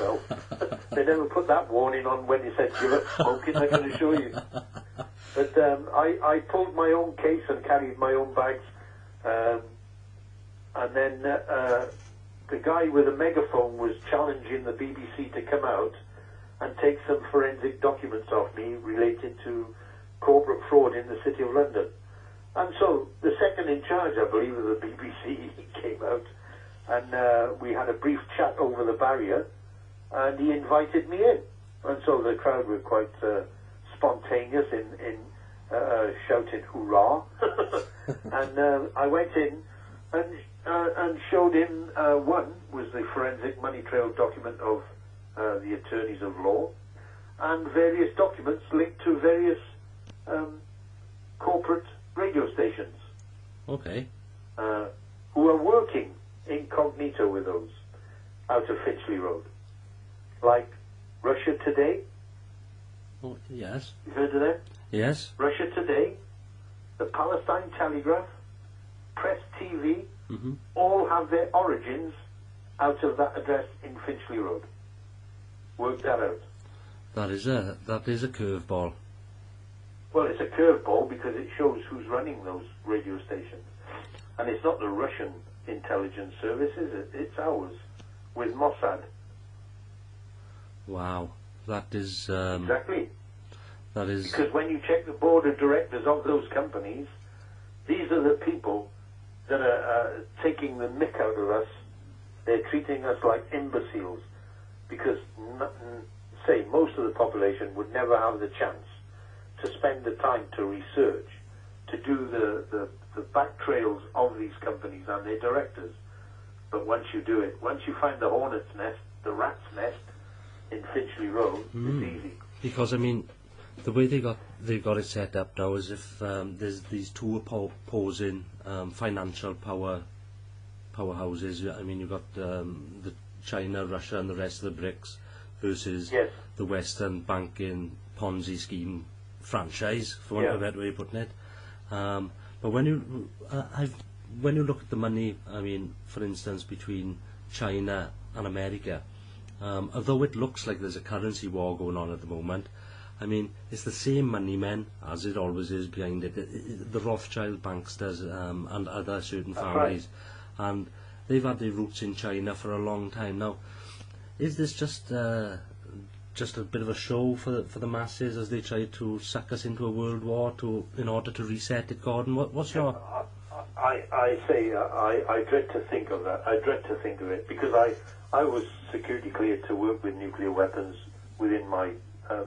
yourself. They never put that warning on when they said give up smoking, I can assure you. But I pulled my own case and carried my own bags. And then the guy with a megaphone was challenging the BBC to come out and take some forensic documents off me related to corporate fraud in the City of London. And so the second in charge, I believe, of the BBC came out, and we had a brief chat over the barrier, and he invited me in. And so the crowd were quite spontaneous in shouting hurrah. And I went in and showed him, one was the forensic money trail document of the attorneys of law, and various documents linked to various corporate radio stations. Okay. Who are working incognito with those out of Finchley Road. Like Russia Today. Oh, yes. You heard of them? Yes. Russia Today, the Palestine Telegraph, Press TV, all have their origins out of that address in Finchley Road. Work that out. That is a curveball. Well, it's a curveball because it shows who's running those radio stations. And it's not the Russian intelligence service, is it? It's ours, with Mossad. Wow. That is... exactly. That is... Because when you check the board of directors of those companies, these are the people that are taking the mick out of us. They're treating us like imbeciles. Because, say, most of the population would never have the chance to spend the time to research, to do the back trails of these companies and their directors. But once you do it, once you find the hornet's nest, the rat's nest in Finchley Road, it's easy. Because, I mean, the way they've got it set up now is if there's these two opposing financial powerhouses. I mean, you've got the China, Russia and the rest of the BRICS versus the Western banking Ponzi scheme franchise, for want of a better way of putting it. But when you look at the money, I mean, for instance, between China and America, although it looks like there's a currency war going on at the moment, I mean, it's the same money men, as it always is, behind it. The Rothschild banksters and other certain families. Right. And they've had their roots in China for a long time now. Is this just a bit of a show for the masses as they try to suck us into a world war in order to reset it, Gordon? What's your... I dread to think of that. I dread to think of it because I was security cleared to work with nuclear weapons within my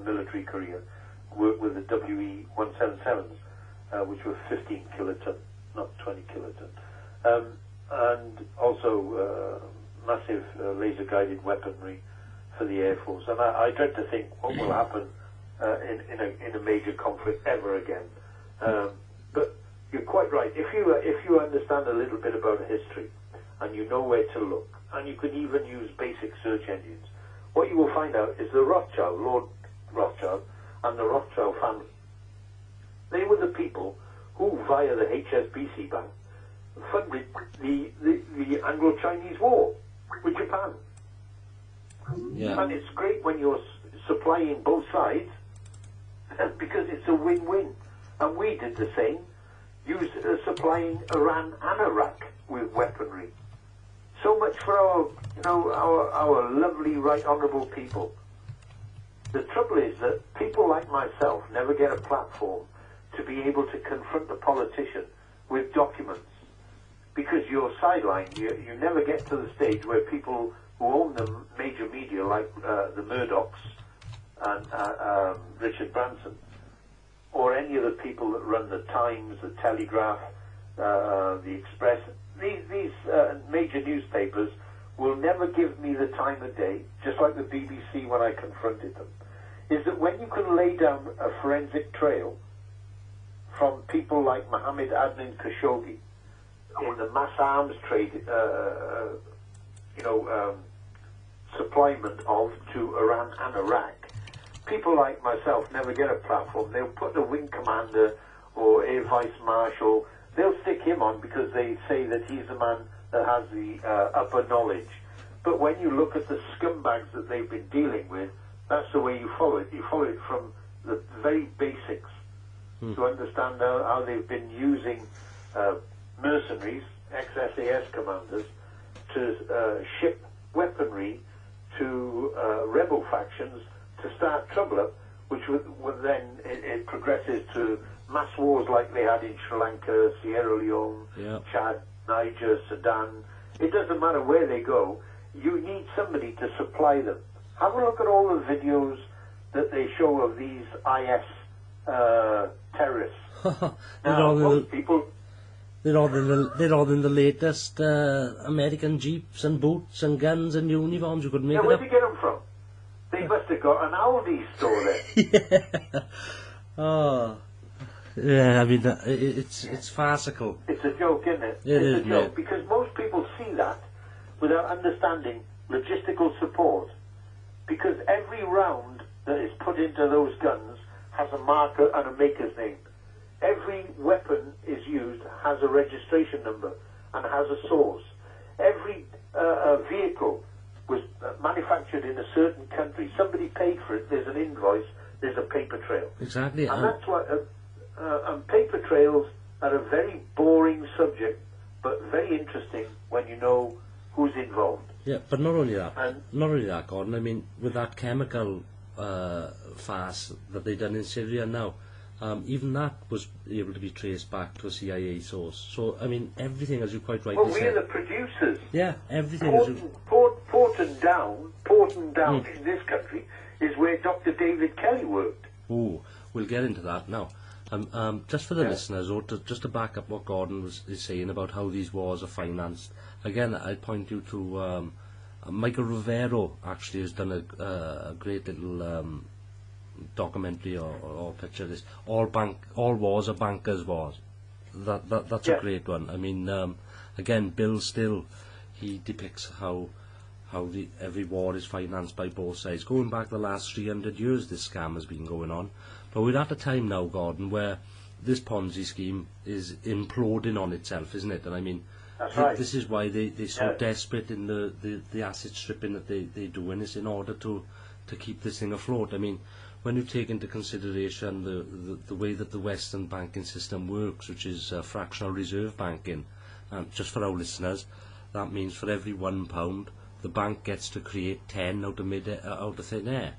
military career. Worked with the WE-177s, which were 15 kiloton, not 20 kiloton. And also massive laser-guided weaponry for the Air Force. And I dread to think what will happen in a major conflict ever again. But you're quite right. If you understand a little bit about history, and you know where to look, and you can even use basic search engines, what you will find out is the Rothschild, Lord Rothschild, and the Rothschild family, they were the people who, via the HSBC Bank, funded the Anglo-Chinese War with Japan. Yeah. And it's great when you're supplying both sides because it's a win-win. And we did the same, supplying Iran and Iraq with weaponry. So much for our lovely, right honourable people. The trouble is that people like myself never get a platform to be able to confront the politician with documents. Because you're sidelined, you never get to the stage where people who own the major media, like the Murdochs and Richard Branson, or any of the people that run the Times, the Telegraph, the Express, these major newspapers will never give me the time of day, just like the BBC when I confronted them, is that when you can lay down a forensic trail from people like Mohammed Adnan Khashoggi in the mass arms trade, supplyment of to Iran and Iraq, people like myself never get a platform. They'll put the wing commander or air vice marshal, they'll stick him on because they say that he's the man that has the upper knowledge. But when you look at the scumbags that they've been dealing with, that's the way you follow it. You follow it from the very basics to understand how they've been using mercenaries, ex-SAS commanders, to ship weaponry to rebel factions to start trouble up, which would then it progresses to mass wars like they had in Sri Lanka, Sierra Leone, Chad, Niger, Sudan. It doesn't matter where they go. You need somebody to supply them. Have a look at all the videos that they show of these IS terrorists. Now, most people... They're all in the latest American jeeps and boots and guns and uniforms. You couldn't make it up. Where'd you get them from? They must have got an Aldi store there. Yeah. Oh. Yeah, I mean, it's farcical. It's a joke, isn't it? It's a joke, because most people see that without understanding logistical support. Because every round that is put into those guns has a marker and a maker's name. Every weapon is used has a registration number and has a source. Every vehicle was manufactured in a certain country. Somebody paid for it. There's an invoice. There's a paper trail. Exactly. And that's why. And paper trails are a very boring subject, but very interesting when you know who's involved. Yeah, but not only that, Gordon. I mean, with that chemical farce that they've done in Syria now, even that was able to be traced back to a CIA source. So, I mean, everything, as you quite rightly said. Well, we're the producers. Yeah, everything. Porton Down in this country is where Dr. David Kelly worked. Oh, we'll get into that now. Just for the listeners, or just to back up what Gordon is saying about how these wars are financed, again, I'd point you to Michael Rivero actually has done a great little documentary or picture of this. All wars are bankers' wars. That's a great one. I mean, again, Bill Still, he depicts how every war is financed by both sides. Going back the last 300 years, this scam has been going on. But we're at a time now, Gordon, where this Ponzi scheme is imploding on itself, isn't it? And I mean, this is why they're so desperate in the asset stripping that they do, and it's in order to keep this thing afloat. I mean, when you take into consideration the way that the Western banking system works, which is fractional reserve banking, just for our listeners, that means for every £1, the bank gets to create 10 out of thin air.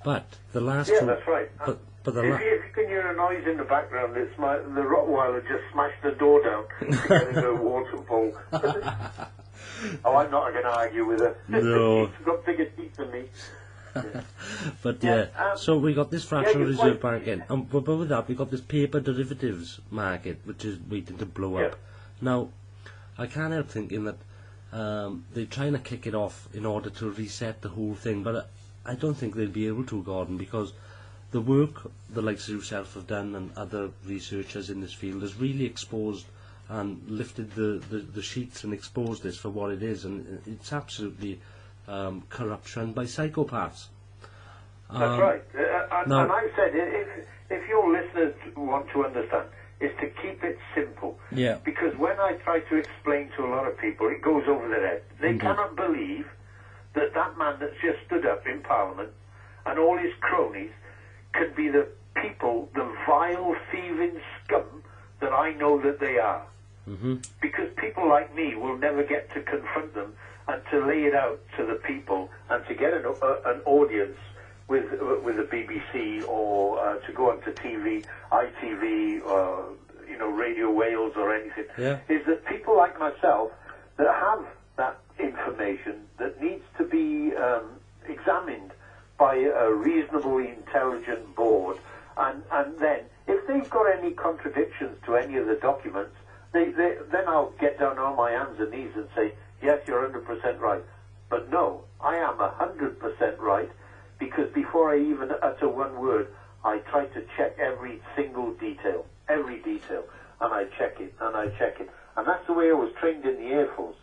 But the last two... that's right. But if you can hear a noise in the background, it's the Rottweiler just smashed the door down to get into a waterfall. Oh, I'm not going to argue with her. No. She's got bigger teeth than me. But so we got this fractional reserve banking, but with that we got this paper derivatives market, which is waiting to blow up. Now, I can't help thinking that they're trying to kick it off in order to reset the whole thing, but I don't think they'll be able to, Gordon, because the work the likes of yourself have done and other researchers in this field has really exposed and lifted the sheets and exposed this for what it is, and it's absolutely corruption by psychopaths. That's right. And I've said, if your listeners want to understand, is to keep it simple. Yeah. Because when I try to explain to a lot of people, it goes over their head. They cannot believe that man that's just stood up in Parliament and all his cronies could be the people, the vile, thieving scum that I know that they are. Because people like me will never get to confront them and to lay it out to the people and to get an audience with the BBC or to go onto TV, ITV, or Radio Wales or anything. Is that people like myself that have that information that needs to be examined by a reasonably intelligent board, and then if they've got any contradictions to any of the documents, then I'll get down on my hands and knees and say, yes, you're 100% right. But no, I am 100% right, because before I even utter one word, I try to check every single detail, and I check it, and that's the way I was trained in the Air Force.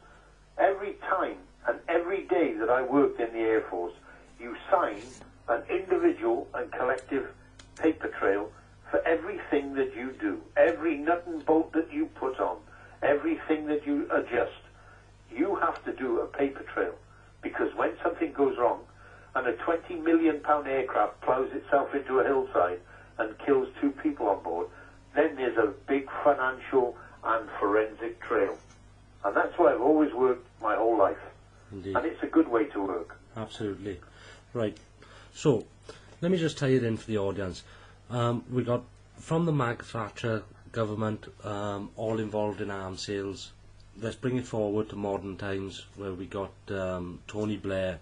Every time and every day that I worked in the Air Force, you sign an individual and collective paper trail for everything that you do, every nut and bolt that you put on, everything that you adjust. you have to do a paper trail, because when something goes wrong and a £20 million aircraft plows itself into a hillside and kills 2 people on board, then there's a big financial and forensic trail. And that's why I've always worked my whole life. Indeed. And it's a good way to work. Absolutely. Right. So, let me just tie it in for the audience. We got, from the Mag Thatcher government, all involved in arms sales. Let's bring it forward to modern times, where we got Tony Blair,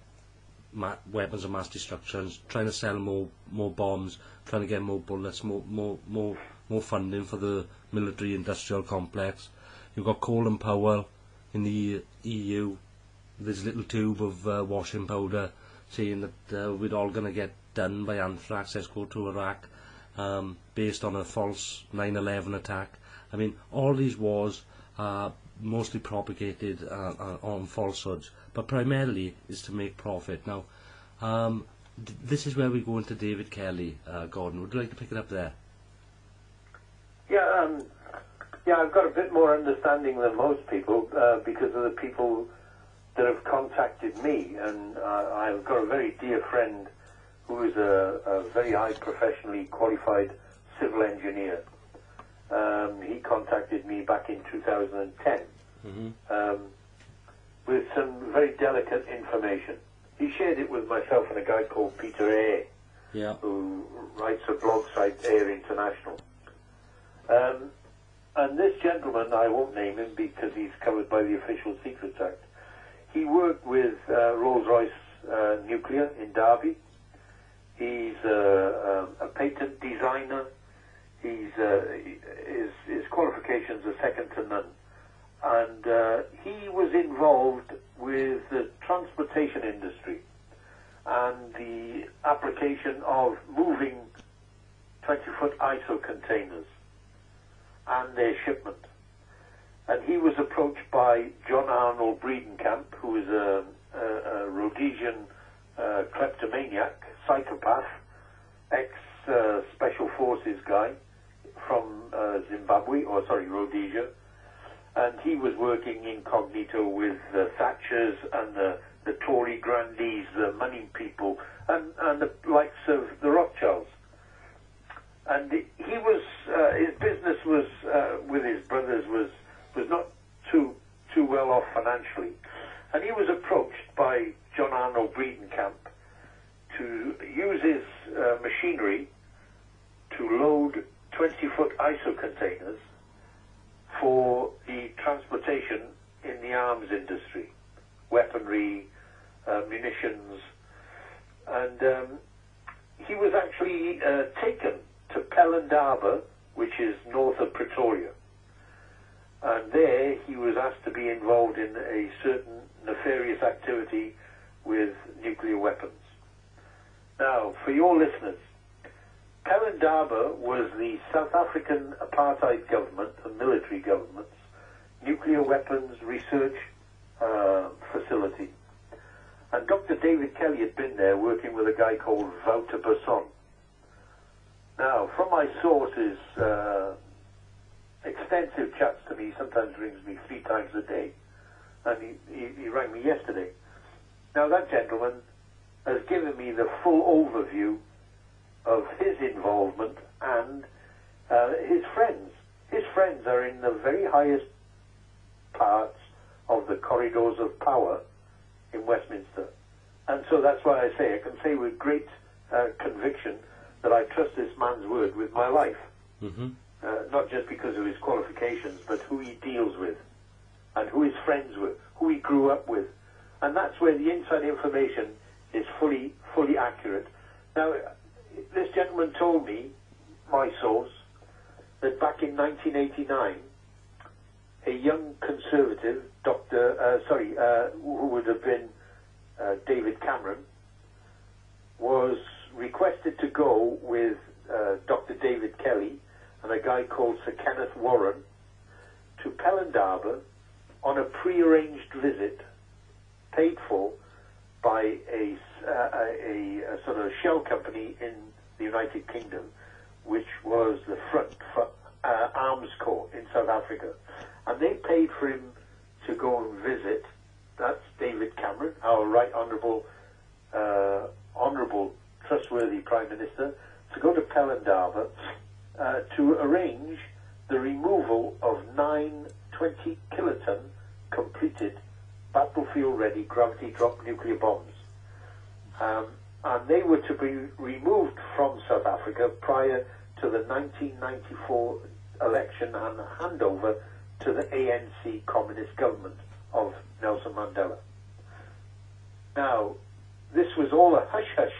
weapons of mass destruction, trying to sell more bombs, trying to get more bullets, more funding for the military-industrial complex. You've got Colin Powell in the EU, this little tube of washing powder, saying that we're all going to get done by anthrax, let's go to Iraq, based on a false 9/11 attack. I mean, all these wars are mostly propagated on falsehoods, but primarily is to make profit. Now, this is where we go into David Kelly. Gordon, would you like to pick it up there? Yeah, I've got a bit more understanding than most people because of the people that have contacted me, and I've got a very dear friend who is a very high professionally qualified civil engineer. He contacted me back in 2010 with some very delicate information. He shared it with myself and a guy called Peter Eyre, who writes a blog site, Eyre International. And this gentleman, I won't name him because he's covered by the Official Secrets Act. He worked with Rolls-Royce Nuclear in Derby. He's a patent designer. His qualifications are second to none. And he was involved with the transportation industry and the application of moving 20-foot ISO containers and their shipment. And he was approached by John Arnold Breedenkamp, who is a Rhodesian kleptomaniac, psychopath, ex-Special Forces guy from Rhodesia. And he was working incognito with the Thatchers and the Tory grandees, the money people, and the likes of the Rothschilds. And he was, his business was, with his brothers was not too well off financially. And he was approached by John Arnold Breedenkamp to use his machinery to load 20-foot ISO containers for the transportation in the arms industry, weaponry, munitions. And he was actually taken to Pelland Harbour, which is north of Pretoria. And there he was asked to be involved in a certain nefarious activity with nuclear weapons. Now, for your listeners, Pelland Harbour was the South African apartheid government, the military government's nuclear weapons research facility. And Dr. David Kelly had been there working with a guy called Wouter Besson. Now, from my sources, extensive chats to me, sometimes rings me 3 times a day, and he rang me yesterday. Now, that gentleman has given me the full overview of his involvement and his friends. His friends are in the very highest parts of the corridors of power in Westminster. And so that's why I can say with great conviction that I trust this man's word with my life. Not just because of his qualifications, but who he deals with and who his friends were, who he grew up with. And that's where the inside information is fully accurate. Now, this gentleman told me, my source, that back in 1989, a young conservative, who would have been David Cameron, was requested to go with Dr. David Kelly and a guy called Sir Kenneth Warren to Pelland Harbour on a pre-arranged visit paid for by a sort of shell company in the United Kingdom, which was the Front for Arms Corps in South Africa. And they paid for him to go and visit that's David Cameron, our right honourable, trustworthy Prime Minister, to go to Pelendaba to arrange the removal of 9 20-kiloton completed battlefield-ready gravity-drop nuclear bombs. And they were to be removed from South Africa prior to the 1994 election and handover to the ANC communist government of Nelson Mandela. Now, this was all a hush-hush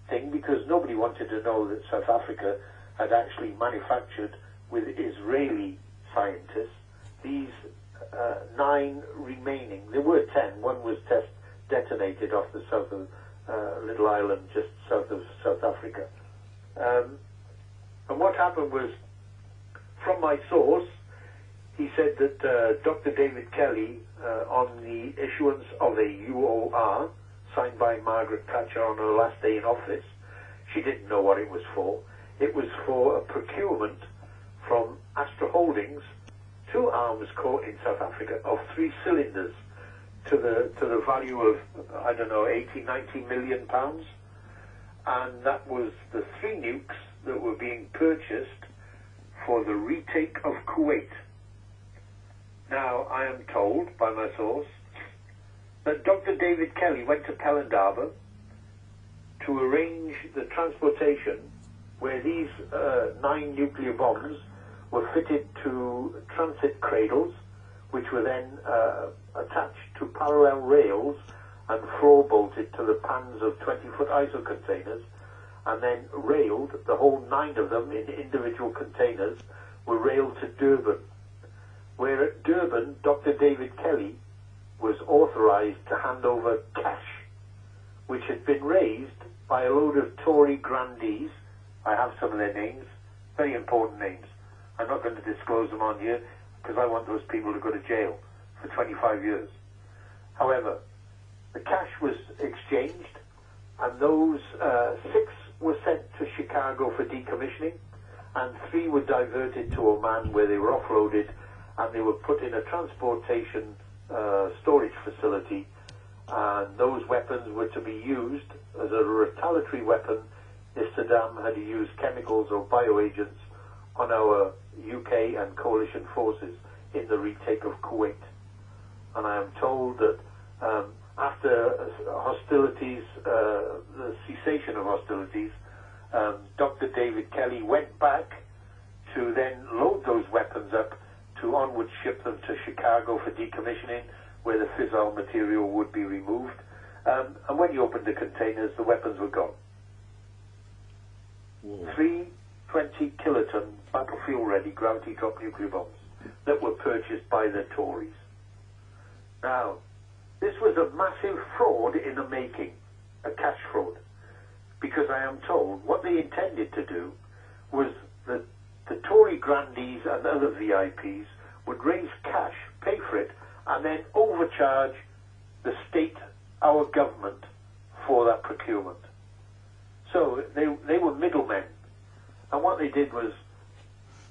thing because nobody wanted to know that South Africa had actually manufactured with Israeli scientists these 9 remaining. There were 10. One was detonated off the south of little island just south of South Africa. And what happened was, from my source, he said that Dr. David Kelly, on the issuance of a UOR, signed by Margaret Thatcher on her last day in office, she didn't know what it was for. It was for a procurement from Astra Holdings to Arms Corps in South Africa of 3 cylinders to the value of, I don't know, 80, 90 million pounds. And that was the 3 nukes that were being purchased for the retake of Kuwait. Now, I am told by my source that Dr. David Kelly went to Pelendaba to arrange the transportation where these 9 nuclear bombs were fitted to transit cradles, which were then attached to parallel rails and floor bolted to the pans of 20-foot ISO containers, and then railed, the whole 9 of them in individual containers, were railed to Durban, where at Durban, Dr. David Kelly was authorized to hand over cash, which had been raised by a load of Tory grandees. I have some of their names, very important names. I'm not going to disclose them on here because I want those people to go to jail for 25 years. However, the cash was exchanged, and those 6 were sent to Chicago for decommissioning, and 3 were diverted to Oman, where they were offloaded, and they were put in a transportation storage facility, and those weapons were to be used as a retaliatory weapon if Saddam had used chemicals or bioagents on our UK and coalition forces in the retake of Kuwait. And I am told that after hostilities, the cessation of hostilities, Dr. David Kelly went back to then load those weapons up to onward ship them to Chicago for decommissioning, where the fissile material would be removed. And when you opened the containers, the weapons were gone. Whoa. 3 20-kiloton battlefield-ready gravity-drop nuclear bombs that were purchased by the Tories. Now, this was a massive fraud in the making, a cash fraud, because I am told what they intended to do was that the Tory grandees and other VIPs would raise cash, pay for it, and then overcharge the state, our government, for that procurement. So they were middlemen. And what they did was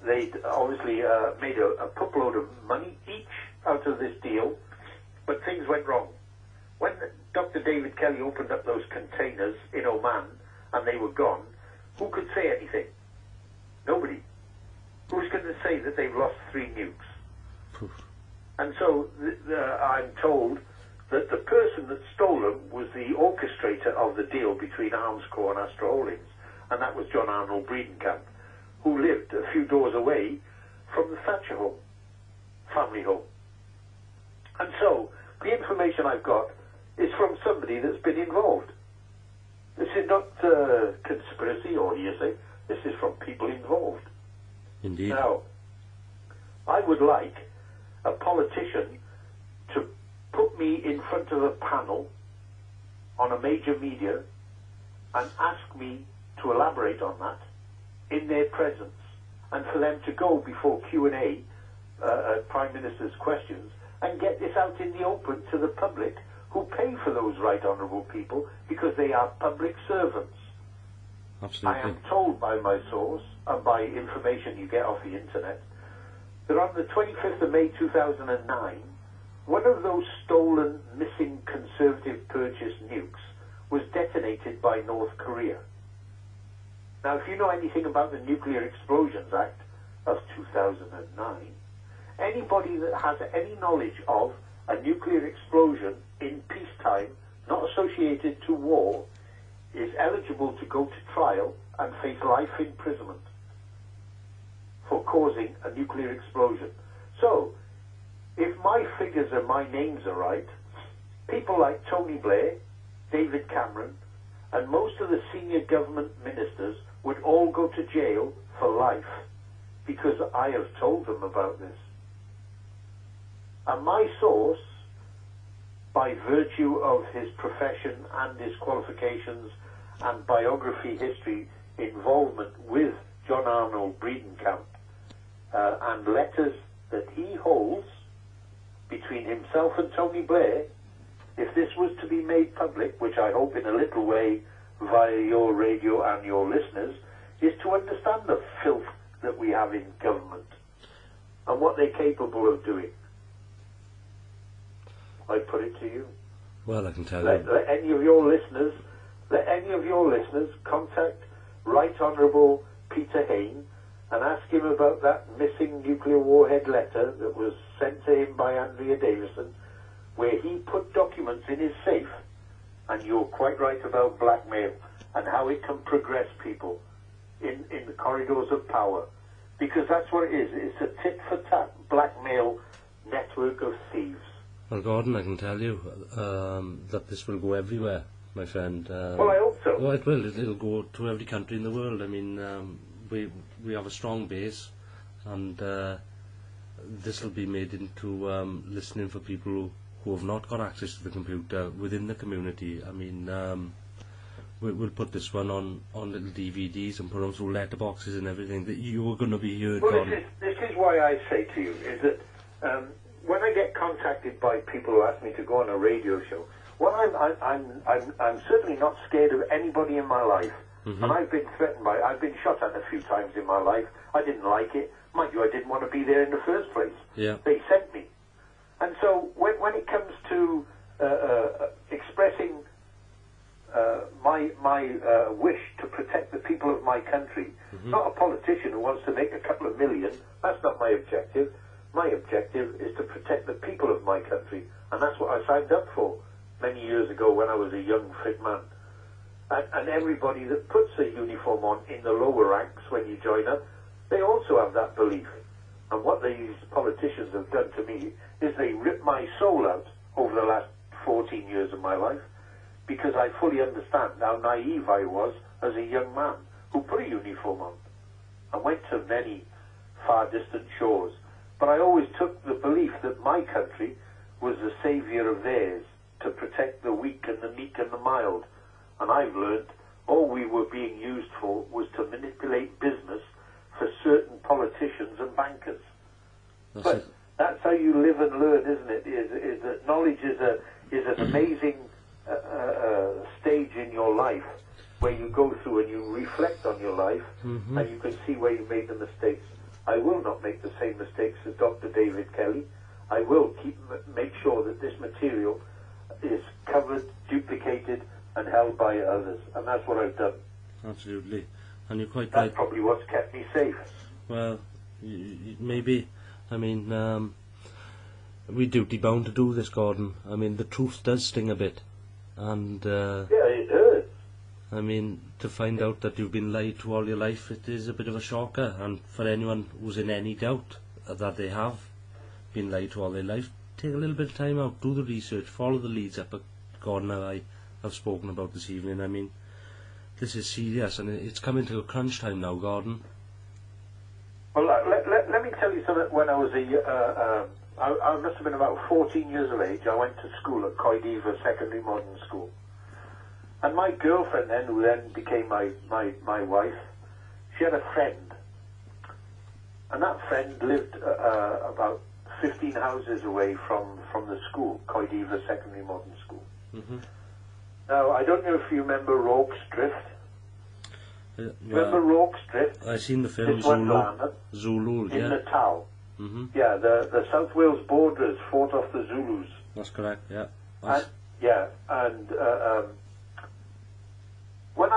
they obviously made a bookload of money each out of this deal, but things went wrong. When Dr. David Kelly opened up those containers in Oman and they were gone, who could say anything? Nobody. Who's going to say that they've lost 3 nukes? And so I'm told that the person that stole them was the orchestrator of the deal between Arms Corps and Astra Holdings, and that was John Arnold Breedenkamp, who lived a few doors away from the Thatcher home, family home. And so the information I've got is from somebody that's been involved. This is not conspiracy or hearsay. This is from people involved. Indeed. Now, I would like a politician to put me in front of a panel on a major media and ask me to elaborate on that in their presence, and for them to go before Q&A, Prime Minister's questions, and get this out in the open to the public who pay for those right honourable people because they are public servants. Absolutely. I am told by my source, and by information you get off the internet, that on the 25th of May 2009, one of those stolen, missing conservative purchase nukes was detonated by North Korea. Now, if you know anything about the Nuclear Explosions Act of 2009, anybody that has any knowledge of a nuclear explosion in peacetime, not associated to war, is eligible to go to trial and face life imprisonment for causing a nuclear explosion. So, if my figures and my names are right, people like Tony Blair, David Cameron, and most of the senior government ministers would all go to jail for life because I have told them about this. And my source, by virtue of his profession and his qualifications and biography history involvement with John Arnold Breedenkamp, and letters that he holds between himself and Tony Blair, if this was to be made public, which I hope in a little way via your radio and your listeners, is to understand the filth that we have in government and what they're capable of doing. I put it to you. Well, I can tell let you. Let any of your listeners contact Right Honourable Peter Hain and ask him about that missing nuclear warhead letter that was sent to him by Andrea Davison, where he put documents in his safe, and you're quite right about blackmail and how it can progress people in the corridors of power, because that's what it is. It's a tit-for-tat blackmail network of thieves. Well, Gordon, I can tell you that this will go everywhere, my friend. Well, I hope so. Well, it will. It'll go to every country in the world. I mean, we have a strong base, and this will be made into listening for people who have not got access to the computer within the community. I mean, we'll put this one on little DVDs and put them through letterboxes and everything. That you're going to be heard. Well, this is why I say to you is that when I get contacted by people who ask me to go on a radio show, well, I'm certainly not scared of anybody in my life. Mm-hmm. And I've been threatened by, I've been shot at a few times in my life. I didn't like it. Mind you, I didn't want to be there in the first place. Yeah. They sent me. And so when it comes to expressing my wish to protect the people of my country, mm-hmm. not a politician who wants to make a couple of million, that's not my objective. My objective is to protect the people of my country. And that's what I signed up for many years ago when I was a young, fit man. And everybody that puts a uniform on in the lower ranks when you join up, they also have that belief. And what these politicians have done to me is they ripped my soul out over the last 14 years of my life, because I fully understand how naive I was as a young man who put a uniform on and went to many far distant shores. But I always took the belief that my country was the saviour of theirs, to protect the weak and the meek and the mild. And I've learned all we were being used for was to manipulate business for certain politicians and bankers. That's how you live and learn, isn't it? Is that knowledge is an amazing stage in your life where you go through and you reflect on your life, mm-hmm. and you can see where you made the mistakes. I will not make the same mistakes as Dr. David Kelly. I will make sure that this material is covered, duplicated, and held by others, and that's what I've done. Absolutely, and you're quite right. That's probably what's kept me safe. Well, maybe. I mean, we're duty bound to do this, Gordon. I mean, the truth does sting a bit, and yeah, it hurts. I mean, to find out that you've been lied to all your life, it is a bit of a shocker. And for anyone who's in any doubt that they have been lied to all their life, take a little bit of time out, do the research, follow the leads up that Gordon and I have spoken about this evening. I mean, this is serious, and it's coming to a crunch time now, Gordon. Well, let me tell you something. When I was I must have been about 14 years of age, I went to school at Coediva Secondary Modern School. And my girlfriend then, who then became my wife, she had a friend. And that friend lived about 15 houses away from the school, Coediva Secondary Modern School. Mm-hmm. Now, I don't know if you remember Rorke's Drift. Remember Rorke's Drift? I've seen the film Zulu, Zulu, in Natal. Yeah, the South Wales borders fought off the Zulus. That's correct, yeah. And when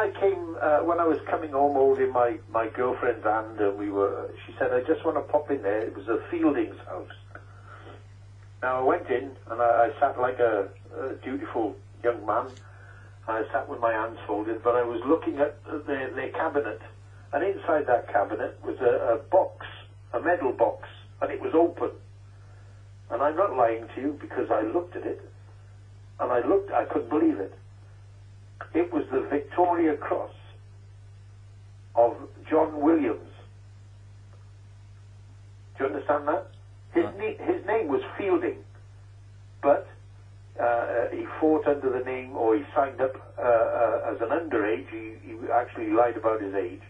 I was coming home holding my girlfriend's hand, and she said, I just want to pop in there. It was a Fielding's house. Now I went in, and I sat like a dutiful young man. I sat with my hands folded, but I was looking at their cabinet, and inside that cabinet was a box, a metal box, and it was open. And I'm not lying to you, because I looked at it, and I couldn't believe it. It was the Victoria Cross of John Williams. Do you understand that? His name was Fielding, but he fought under the name, or he signed up as an underage. He actually lied about his age.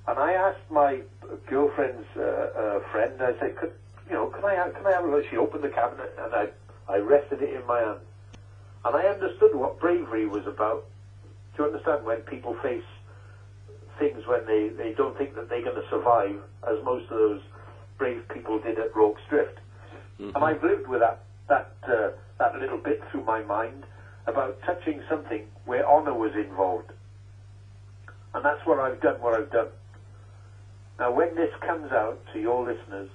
And I asked my girlfriend's friend, I said, can I have a look? She opened the cabinet, and I rested it in my hand. And I understood what bravery was about. Do you understand? When people face things when they don't think that they're going to survive, as most of those brave people did at Rorke's Drift. And I've lived with that little bit through my mind about touching something where honour was involved. And that's what I've done, Now, when this comes out to your listeners,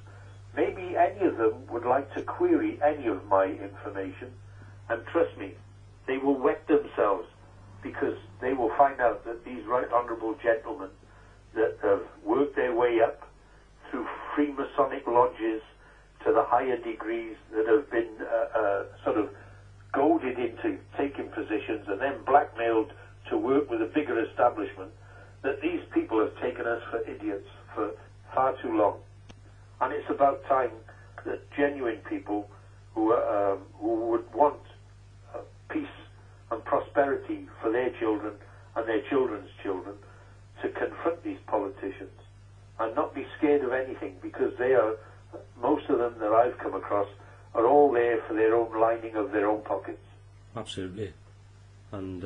maybe any of them would like to query any of my information, and trust me, they will wet themselves, because they will find out that these right honourable gentlemen that have worked their way up through Freemasonic lodges to the higher degrees, that have been sort of goaded into taking positions and then blackmailed to work with a bigger establishment, that these people have taken us for idiots for far too long. And it's about time that genuine people who would want peace and prosperity for their children and their children's children to confront these politicians and not be scared of anything, because most of them that I've come across are all there for their own lining of their own pockets. Absolutely. And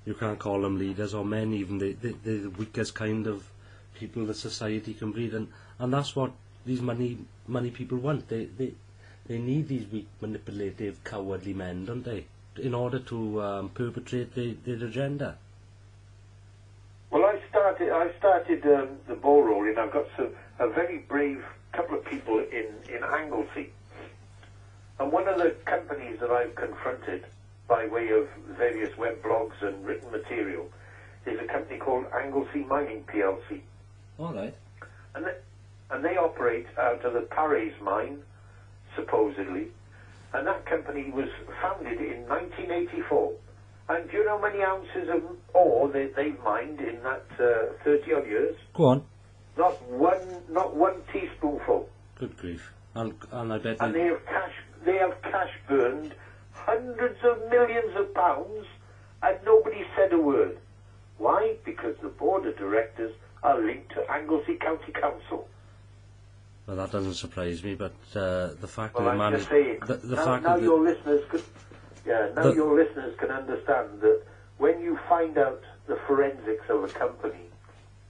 you can't call them leaders or men even. They're the weakest kind of people that society can breed, and that's what these money people want. They need these weak, manipulative, cowardly men, don't they, in order to perpetrate their agenda. Well, I started the ball rolling. I've got a very brave couple of people in Anglesey, and one of the companies that I've confronted by way of various web blogs and written material is a company called Anglesey Mining PLC. All right. And they operate out of the Paris mine, supposedly, and that company was founded in 1984. And do you know how many ounces of ore they've mined in that 30-odd years? Go on. Not one teaspoonful. Good grief. And I bet. And they have cash burned hundreds of millions of pounds, and nobody said a word. Why? Because the board of directors are linked to Anglesey County Council. Well, that doesn't surprise me, but the fact well, that the man is your listeners could. Yeah, now your listeners can understand that when you find out the forensics of a company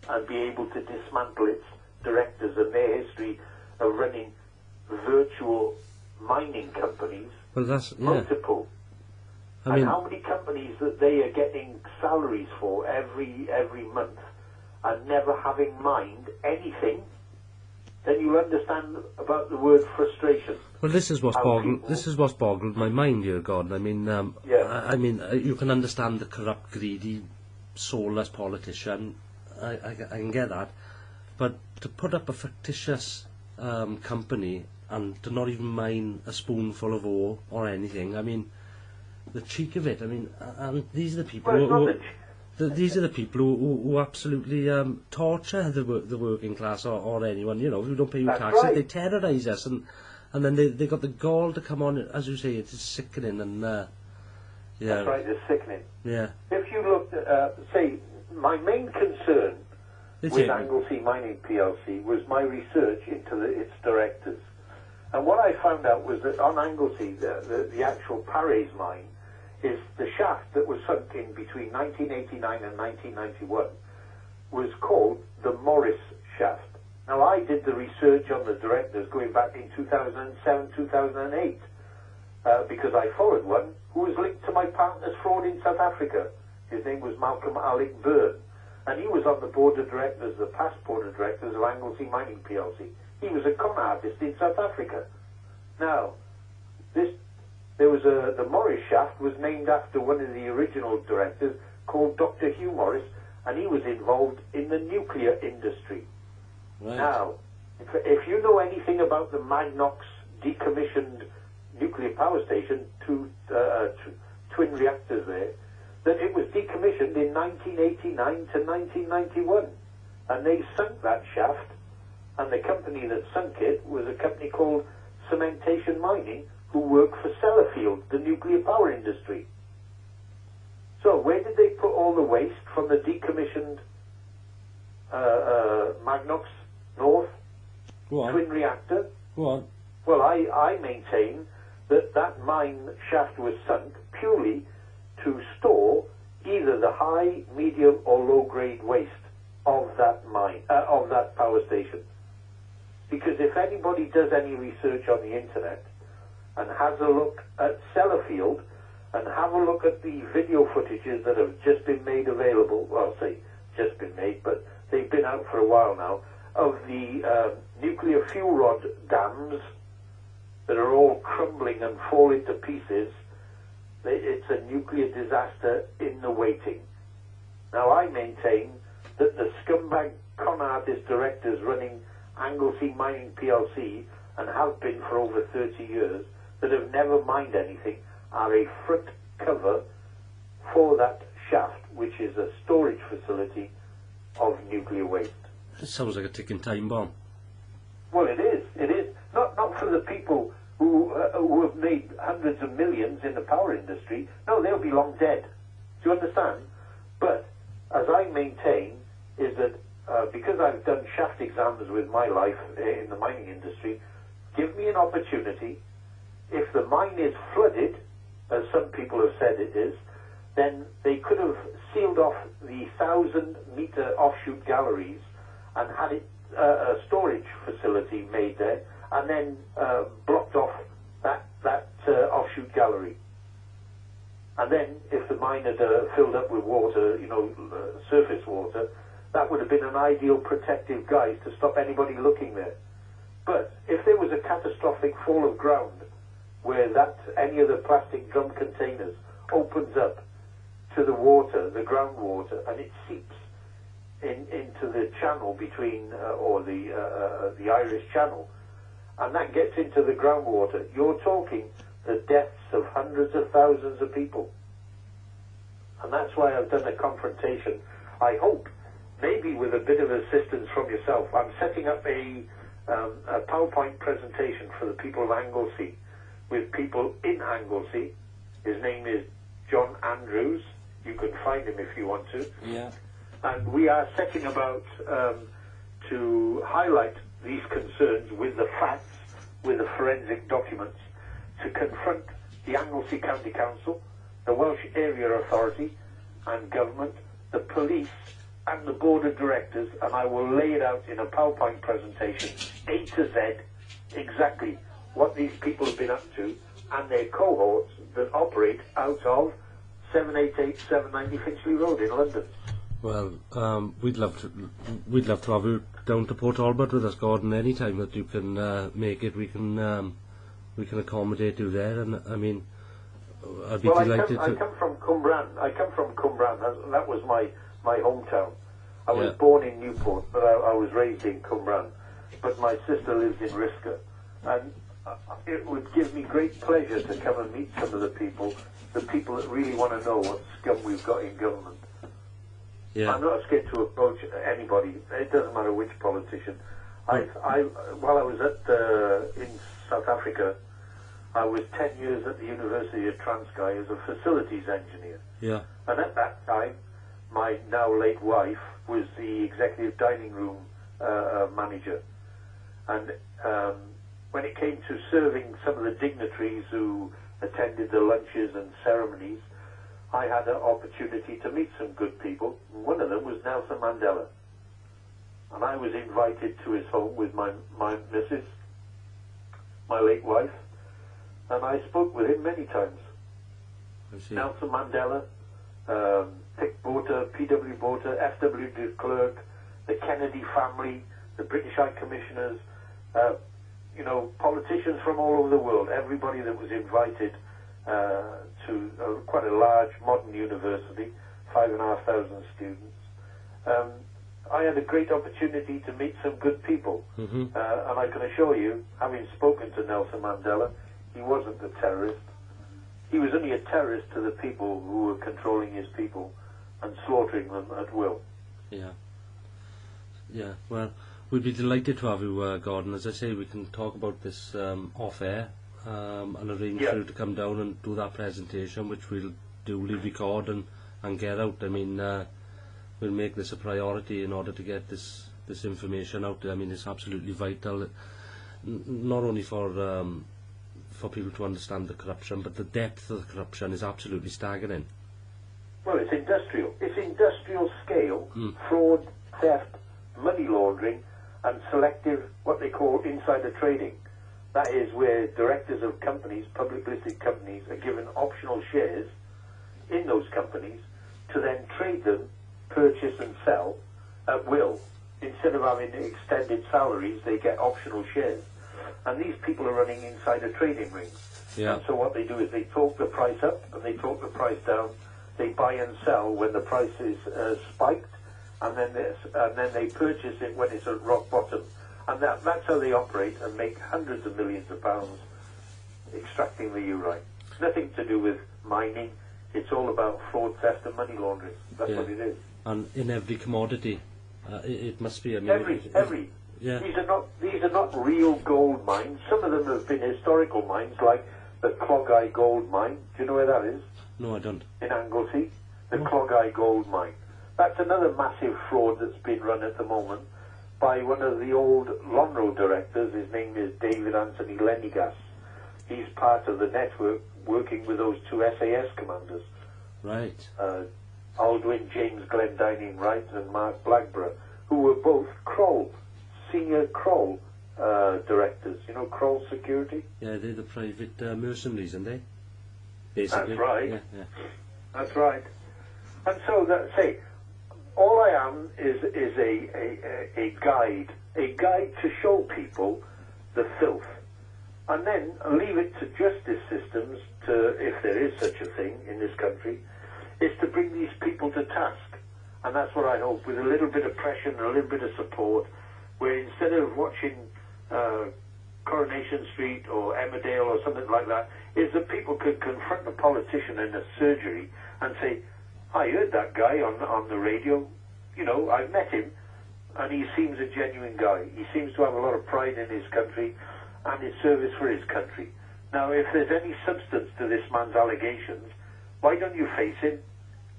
and be able to dismantle its directors and their history of running virtual mining companies, well, that's multiple, and how many companies that they are getting salaries for every month and never having mined anything, then you understand about the word frustration. Well, this is what's boggled my mind here, Gordon. I mean, you can understand the corrupt, greedy, soulless politician. I can get that, but to put up a fictitious company and to not even mine a spoonful of ore or anything, I mean, the cheek of it. I mean, and these are the people these are the people who absolutely torture the working class or anyone, who don't pay you taxes. Right. They terrorise us, and then they got the gall to come on. As you say, it's sickening, and that's right, it's sickening. Yeah. If you look at, say, my main concern with Anglesey Mining PLC was my research into its directors, and what I found out was that on Anglesey, the actual Paris mine is the shaft that was sunk in between 1989 and 1991 was called the Morris shaft. Now, I did the research on the directors going back in 2007, 2008, because I followed one who was linked to my partner's fraud in South Africa. His name was Malcolm Alec Byrne, and he was on the board of directors, the past board of directors of Anglesey Mining PLC. He was a con artist in South Africa. Now, the Morris shaft was named after one of the original directors called Dr. Hugh Morris, and he was involved in the nuclear industry. Right. Now, if you know anything about the Magnox decommissioned nuclear power station, twin reactors there, that it was decommissioned in 1989 to 1991, and they sunk that shaft, and the company that sunk it was a company called Cementation Mining, who worked for Sellafield, the nuclear power industry. So where did they put all the waste from the decommissioned Magnox North twin reactor? Go on. Well, I maintain that that mine shaft was sunk purely to store either the high, medium, or low-grade waste of that mine, of that power station. Because if anybody does any research on the internet and has a look at Sellafield and have a look at the video footages that have just been made available, well, say just been made, but they've been out for a while now, of the nuclear fuel rod dams that are all crumbling and falling to pieces, it's a nuclear disaster in the waiting. Now, I maintain that the scumbag con artist directors running Anglesey Mining PLC, and have been for over 30 years, that have never mined anything, are a front cover for that shaft, which is a storage facility of nuclear waste. It sounds like a ticking time bomb. Well, it is. It is. Not for the people who have made hundreds of millions in the power industry. No, they'll be long dead. Do you understand? But, as I maintain, is that because I've done shaft exams with my life in the mining industry, give me an opportunity. If the mine is flooded, as some people have said it is, then they could have sealed off the 1,000-meter offshoot galleries and had it a storage facility made there, and then blocked off that offshoot gallery. And then, if the mine had filled up with water, surface water, that would have been an ideal protective guise to stop anybody looking there. But if there was a catastrophic fall of ground where any of the plastic drum containers opens up to the water, the groundwater, and it seeps into the channel between, or the Irish Channel, and that gets into the groundwater, you're talking the deaths of hundreds of thousands of people. And that's why I've done a confrontation. I hope, maybe with a bit of assistance from yourself, I'm setting up a PowerPoint presentation for the people of Anglesey, with people in Anglesey. His name is John Andrews. You can find him if you want to. Yeah. And we are setting about to highlight these concerns with the facts, with the forensic documents, to confront the Anglesey County Council, the Welsh Area Authority and Government, the police and the Board of Directors, and I will lay it out in a PowerPoint presentation, A to Z, exactly what these people have been up to, and their cohorts that operate out of 788 790 Finchley Road in London. Well, we'd love to have you down to Port Albert with us, Gordon. Any time that you can make it, we can accommodate you there. And I mean, I'd be delighted. I come from Cwmbran. That was my hometown. I was born in Newport, but I was raised in Cwmbran. But my sister lives in Risca, and it would give me great pleasure to come and meet some of the people that really want to know what scum we've got in government. Yeah. I'm not scared to approach anybody. It doesn't matter which politician. While I was in South Africa, I was 10 years at the University of Transkei as a facilities engineer. Yeah. And at that time, my now late wife was the executive dining room manager. And when it came to serving some of the dignitaries who attended the lunches and ceremonies, I had an opportunity to meet some good people. One of them was Nelson Mandela. and I was invited to his home with my missus, my late wife, and I spoke with him many times. Nelson Mandela, Dick Botha, P.W. Botha, F.W. de Klerk, the Kennedy family, the British High Commissioners, politicians from all over the world, everybody that was invited to quite a large modern university, 5,500 students. I had a great opportunity to meet some good people, and I can assure you, having spoken to Nelson Mandela, he wasn't a terrorist. He was only a terrorist to the people who were controlling his people and slaughtering them at will. Yeah, well, we'd be delighted to have you, Gordon. As I say, we can talk about this off-air and arrange for you to come down and do that presentation, which we'll duly record and get out. I mean, we'll make this a priority in order to get this information out there. I mean, it's absolutely vital, not only for people to understand the corruption, but the depth of the corruption is absolutely staggering. Well, it's industrial. It's industrial scale, fraud, theft, money laundering, and selective, what they call insider trading. That is where directors of companies, public listed companies, are given optional shares in those companies to then trade them, purchase and sell at will. Instead of having extended salaries, they get optional shares. And these people are running insider trading rings. And so what they do is they talk the price up and they talk the price down. They buy and sell when the price is spiked, and then they purchase it when it's at rock bottom. And that's how they operate and make hundreds of millions of pounds extracting the urine. Nothing to do with mining. It's all about fraud, theft and money laundering. That's what it is. And in every commodity, it must be. I mean, every. Yeah. These are not real gold mines. Some of them have been historical mines, like the Clogau gold mine. Do you know where that is? No, I don't. In Anglesey, the Clogau gold mine. That's another massive fraud that's been run at the moment by one of the old Lonro directors. His name is David Anthony Lenigas. He's part of the network working with those two SAS commanders. Right. Aldwyn James Glendining Wright and Mark Blackburn, who were both senior Kroll directors. You know Kroll Security? Yeah, they're the private mercenaries, aren't they? Basically. That's right. Yeah. That's right. And so all I am is a guide to show people the filth, and then leave it to justice systems to, if there is such a thing in this country, is to bring these people to task. And that's what I hope, with a little bit of pressure and a little bit of support, where instead of watching Coronation Street or Emmerdale or something like that, is that people could confront a politician in a surgery and say, I heard that guy on the radio, I met him, and he seems a genuine guy. He seems to have a lot of pride in his country and his service for his country. Now, if there's any substance to this man's allegations, why don't you face him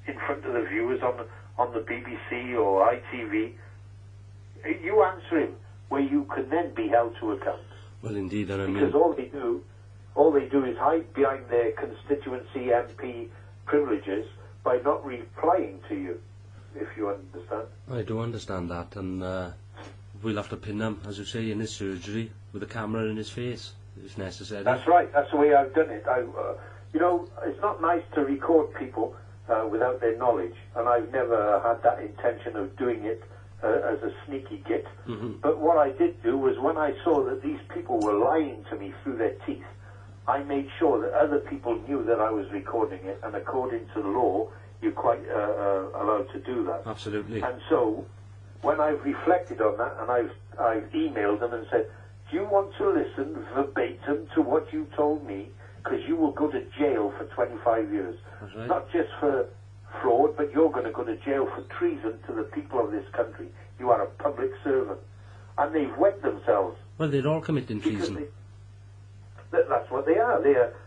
in front of the viewers on the BBC or ITV? You answer him, where you can then be held to account. Well, indeed, and I mean, because all they do is hide behind their constituency MP privileges by not replying to you, if you understand. I do understand that, and we'll have to pin him, as you say, in his surgery with a camera in his face, if necessary. That's right. That's the way I've done it. It's not nice to record people without their knowledge, and I've never had that intention of doing it as a sneaky git. But what I did do was, when I saw that these people were lying to me through their teeth, I made sure that other people knew that I was recording it, and according to the law, you're quite allowed to do that. Absolutely. And so, when I've reflected on that, and I've emailed them and said, do you want to listen verbatim to what you told me? Because you will go to jail for 25 years. That's right. Not just for fraud, but you're going to go to jail for treason to the people of this country. You are a public servant. And they've wet themselves. Well, they're all committing treason. That's what they are.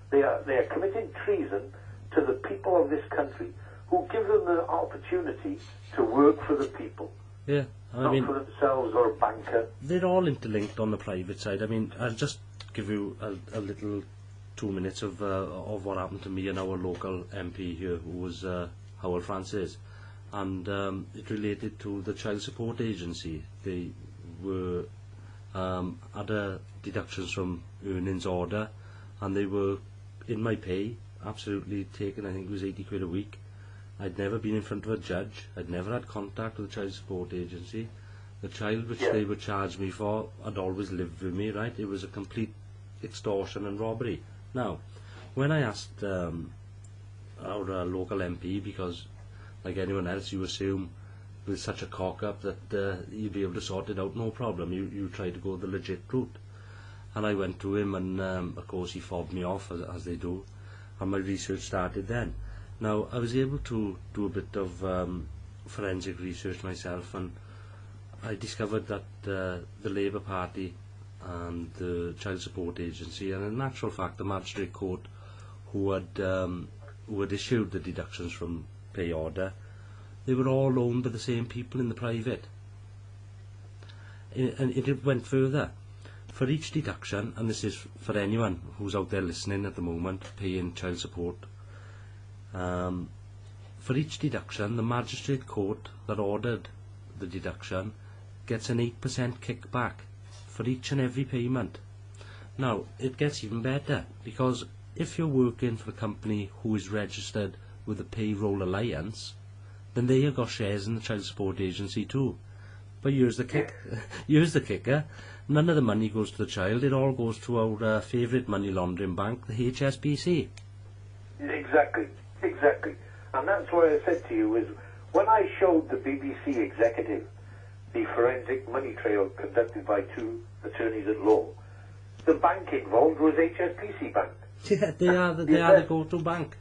They are committing treason to the people of this country, who give them the opportunity to work for the people. Yeah, not for themselves or a banker. They're all interlinked on the private side. I mean, I'll just give you a little 2 minutes of what happened to me and our local MP here, who was Howell Francis. and it related to the child support agency. They were had deductions from earnings order, and they were in my pay, absolutely taken. I think it was 80 quid a week. I'd never been in front of a judge. I'd never had contact with the child support agency. The child which they would charge me for had always lived with me, right? It was a complete extortion and robbery. Now, when I asked our local MP, because like anyone else, you assume with such a cock-up that you'd be able to sort it out, no problem. You try to go the legit route. And I went to him, and of course he fobbed me off, as they do, and my research started then. Now, I was able to do a bit of forensic research myself, and I discovered that the Labour Party and the Child Support Agency, and in actual fact the Magistrate Court who had issued the deductions from pay order, they were all owned by the same people in the private. And it went further. For each deduction, and this is for anyone who's out there listening at the moment paying child support, for each deduction, the Magistrate Court that ordered the deduction gets an 8% kickback for each and every payment. Now, it gets even better, because if you're working for a company who is registered with the Payroll Alliance, then they have got shares in the Child Support Agency too. But here's the kicker. None of the money goes to the child. It all goes to our favourite money laundering bank, the HSBC. Exactly. And that's what I said to you, is when I showed the BBC executive the forensic money trail conducted by two attorneys at law, the bank involved was HSBC Bank. Yeah, they are the go-to bank.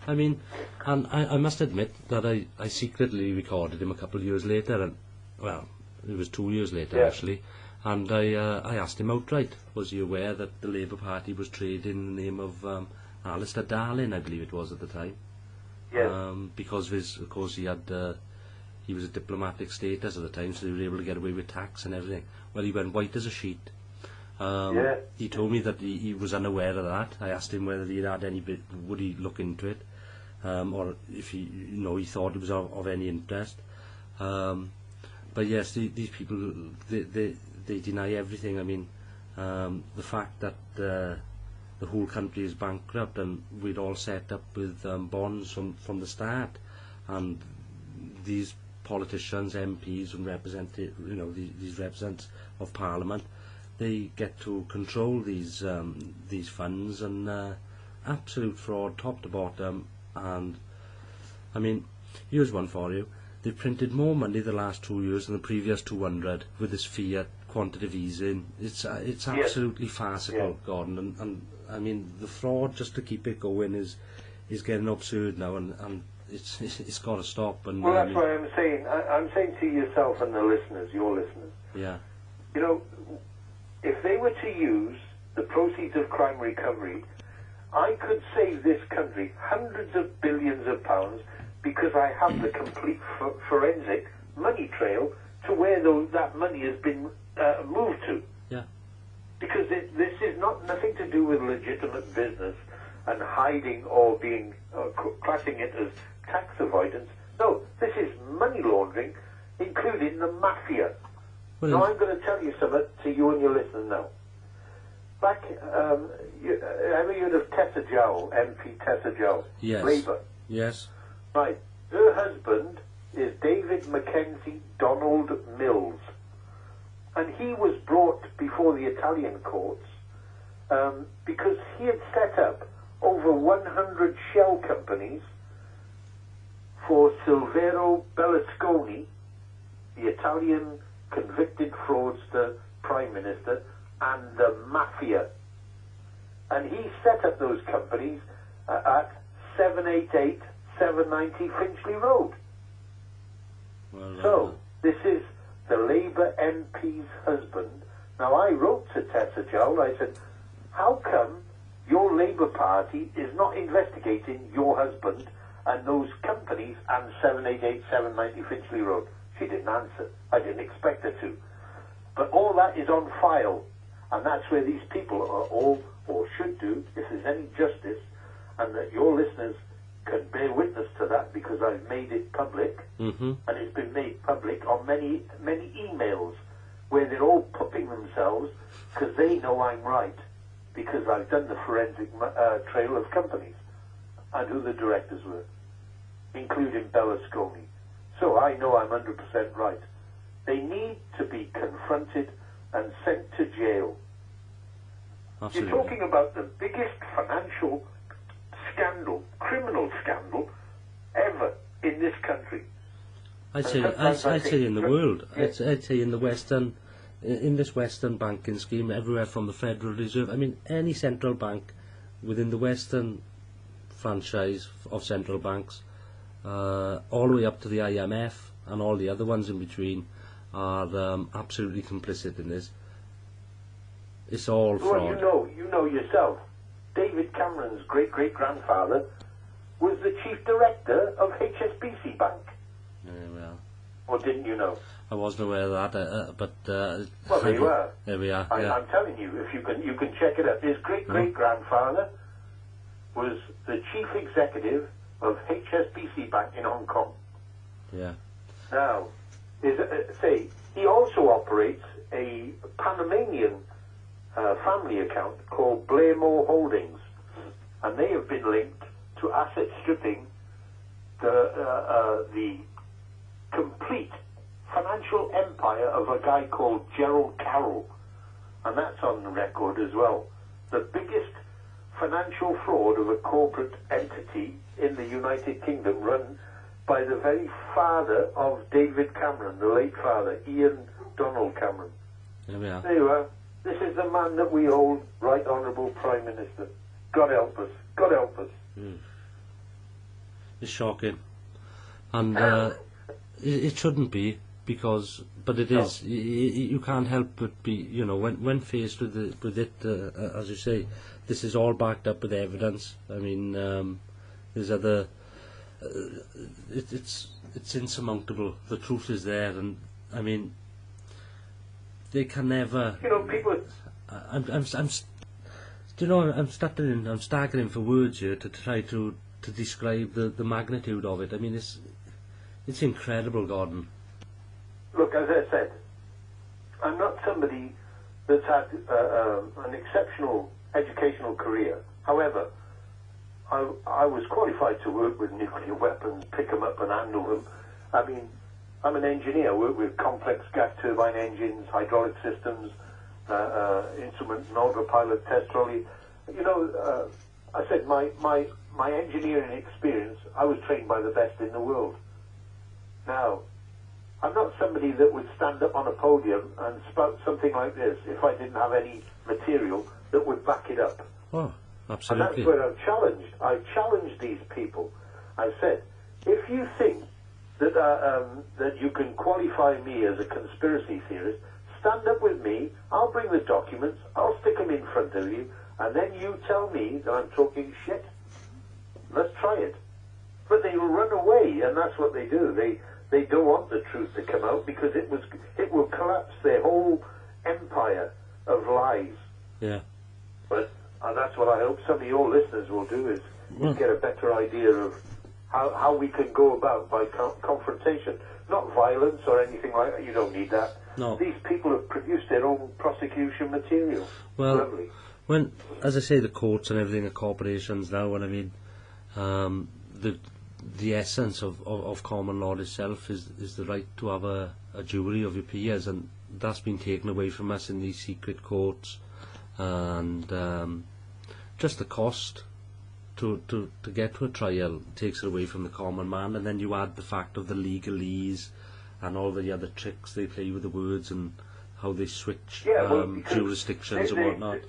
I mean, and I must admit that I secretly recorded him a couple of years later, and, well, it was 2 years later actually, and I asked him outright, was he aware that the Labour Party was trading in the name of Alistair Darling, I believe it was at the time. Because of course he was a diplomatic status at the time, so they were able to get away with tax and everything. Well, he went white as a sheet. He told me that he was unaware of that. I asked him whether he had any bit, would he look into it, or if he thought it was of any interest. But yes, these people, they deny everything. I mean, the fact that the whole country is bankrupt, and we'd all set up with bonds from the start, and these politicians, MPs, and these representatives of Parliament, they get to control these funds, and absolute fraud, top to bottom. And I mean, here's one for you. They've printed more money the last 2 years than the previous 200 with this fiat quantitative easing. It's absolutely farcical, Gordon. And I mean, the fraud just to keep it going is getting absurd now, and it's got to stop. And well, that's why I'm saying to yourself and the listeners, your listeners. Yeah. You know, if they were to use the proceeds of crime recovery, I could save this country hundreds of billions of pounds, because I have the complete forensic money trail to where that money has been moved to. Yeah. Because this is nothing to do with legitimate business and hiding or being classing it as tax avoidance. No, this is money laundering, including the mafia. Well, now I'm going to tell you something to you and your listeners now. Back, I mean, you'd have Tessa Jowell, MP Tessa Jowell, yes. Labour. Yes. Right. Her husband is David Mackenzie Donald Mills, and he was brought before the Italian courts because he had set up over 100 shell companies for Silvero Berlusconi, the Italian convicted fraudster prime minister, and the mafia. And he set up those companies at 788 790 Finchley Road. Well, so, this is the Labour MP's husband. Now, I wrote to Tessa Jowell, I said, how come your Labour Party is not investigating your husband and those companies and 788 790 Finchley Road? She didn't answer. I didn't expect her to. But all that is on file, and that's where these people are all, or should do, if there's any justice, and that your listeners can bear witness to that because I've made it public, and it's been made public on many emails where they're all pumping themselves because they know I'm right, because I've done the forensic trail of companies and who the directors were, including Berlusconi. So I know I'm 100% right. They need to be confronted and sent to jail. Absolutely. You're talking about the biggest financial scandal, criminal scandal, ever in this country. I'd say in the world. Yes. I'd say in this Western banking scheme, everywhere from the Federal Reserve. I mean, any central bank within the Western franchise of central banks, all the way up to the IMF and all the other ones in between, are absolutely complicit in this. It's all fraud. Well, you know yourself. David Cameron's great-great-grandfather was the chief director of HSBC Bank. Yeah, well. Or didn't you know? I wasn't aware of that, but... well, there you are. There we are. I'm telling you, if you can check it out. His great-great-grandfather was the chief executive of HSBC Bank in Hong Kong. Yeah. Now, he also operates a Panamanian family account called Blairmore Holdings, and they have been linked to asset stripping the complete financial empire of a guy called Gerald Carroll, and that's on the record as well. The biggest financial fraud of a corporate entity in the United Kingdom, run by the very father of David Cameron, the late father, Ian Donald Cameron. There we are. There you are. This is the man that we hold, Right Honourable Prime Minister. God help us. God help us. It's shocking. And it shouldn't be, but it is. You can't help but be, when faced with it, as you say, this is all backed up with evidence. I mean, there's other... it's insurmountable. The truth is there, and I mean, they can never. People. I'm staggering for words here to try to describe the magnitude of it. I mean, it's incredible, Gordon. Look, as I said, I'm not somebody that's had an exceptional educational career. However, I was qualified to work with nuclear weapons, pick them up and handle them. I mean, I'm an engineer. I work with complex gas turbine engines, hydraulic systems, instrument and autopilot test trolley. I said my engineering experience, I was trained by the best in the world. Now, I'm not somebody that would stand up on a podium and spout something like this if I didn't have any material that would back it up. Oh, absolutely. And that's where I've challenged these people. I said, if you think that you can qualify me as a conspiracy theorist, stand up with me, I'll bring the documents, I'll stick them in front of you, and then you tell me that I'm talking shit. Let's try it. But they will run away, and that's what they do. They don't want the truth to come out because it will collapse their whole empire of lies. Yeah. But that's what I hope some of your listeners will do, is get a better idea of how we can go about by confrontation. Not violence or anything like that. You don't need that. No. These people have produced their own prosecution material. Well, Lovely. when, as I say, the courts and everything are corporations now, and I mean, the essence of common law itself is the right to have a jury of your peers, and that's been taken away from us in these secret courts, and just the cost to get to a trial takes it away from the common man, and then you add the fact of the legalese and all the other tricks they play with the words and how they switch jurisdictions and whatnot.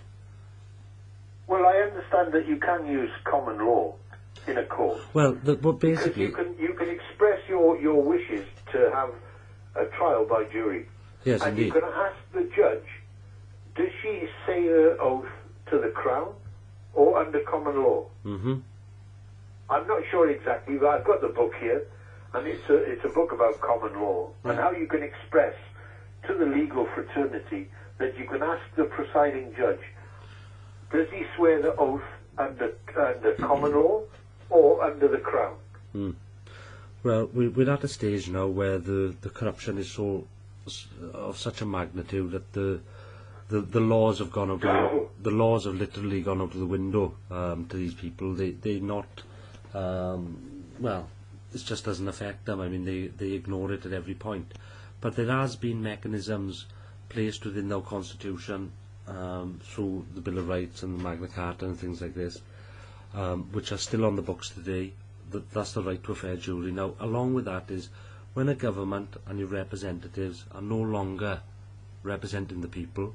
Well, I understand that you can use common law in a court. Well, but basically... You can express your wishes to have a trial by jury. Yes, and indeed. you can ask the judge, does she say her oath to the Crown or under common law? Mm-hmm. I'm not sure exactly, but I've got the book here, and it's a book about common law, and how you can express to the legal fraternity that you can ask the presiding judge, does he swear the oath under common law or under the Crown. Well, we're at a stage now where the corruption is of such a magnitude that the laws have gone out. The laws have literally gone out of the window to these people. They not well. It just doesn't affect them. I mean, they ignore it at every point. But there has been mechanisms placed within our constitution through the Bill of Rights and the Magna Carta and things like this, which are still on the books today. That's the right to a fair jury. Now, along with that is when a government and your representatives are no longer representing the people,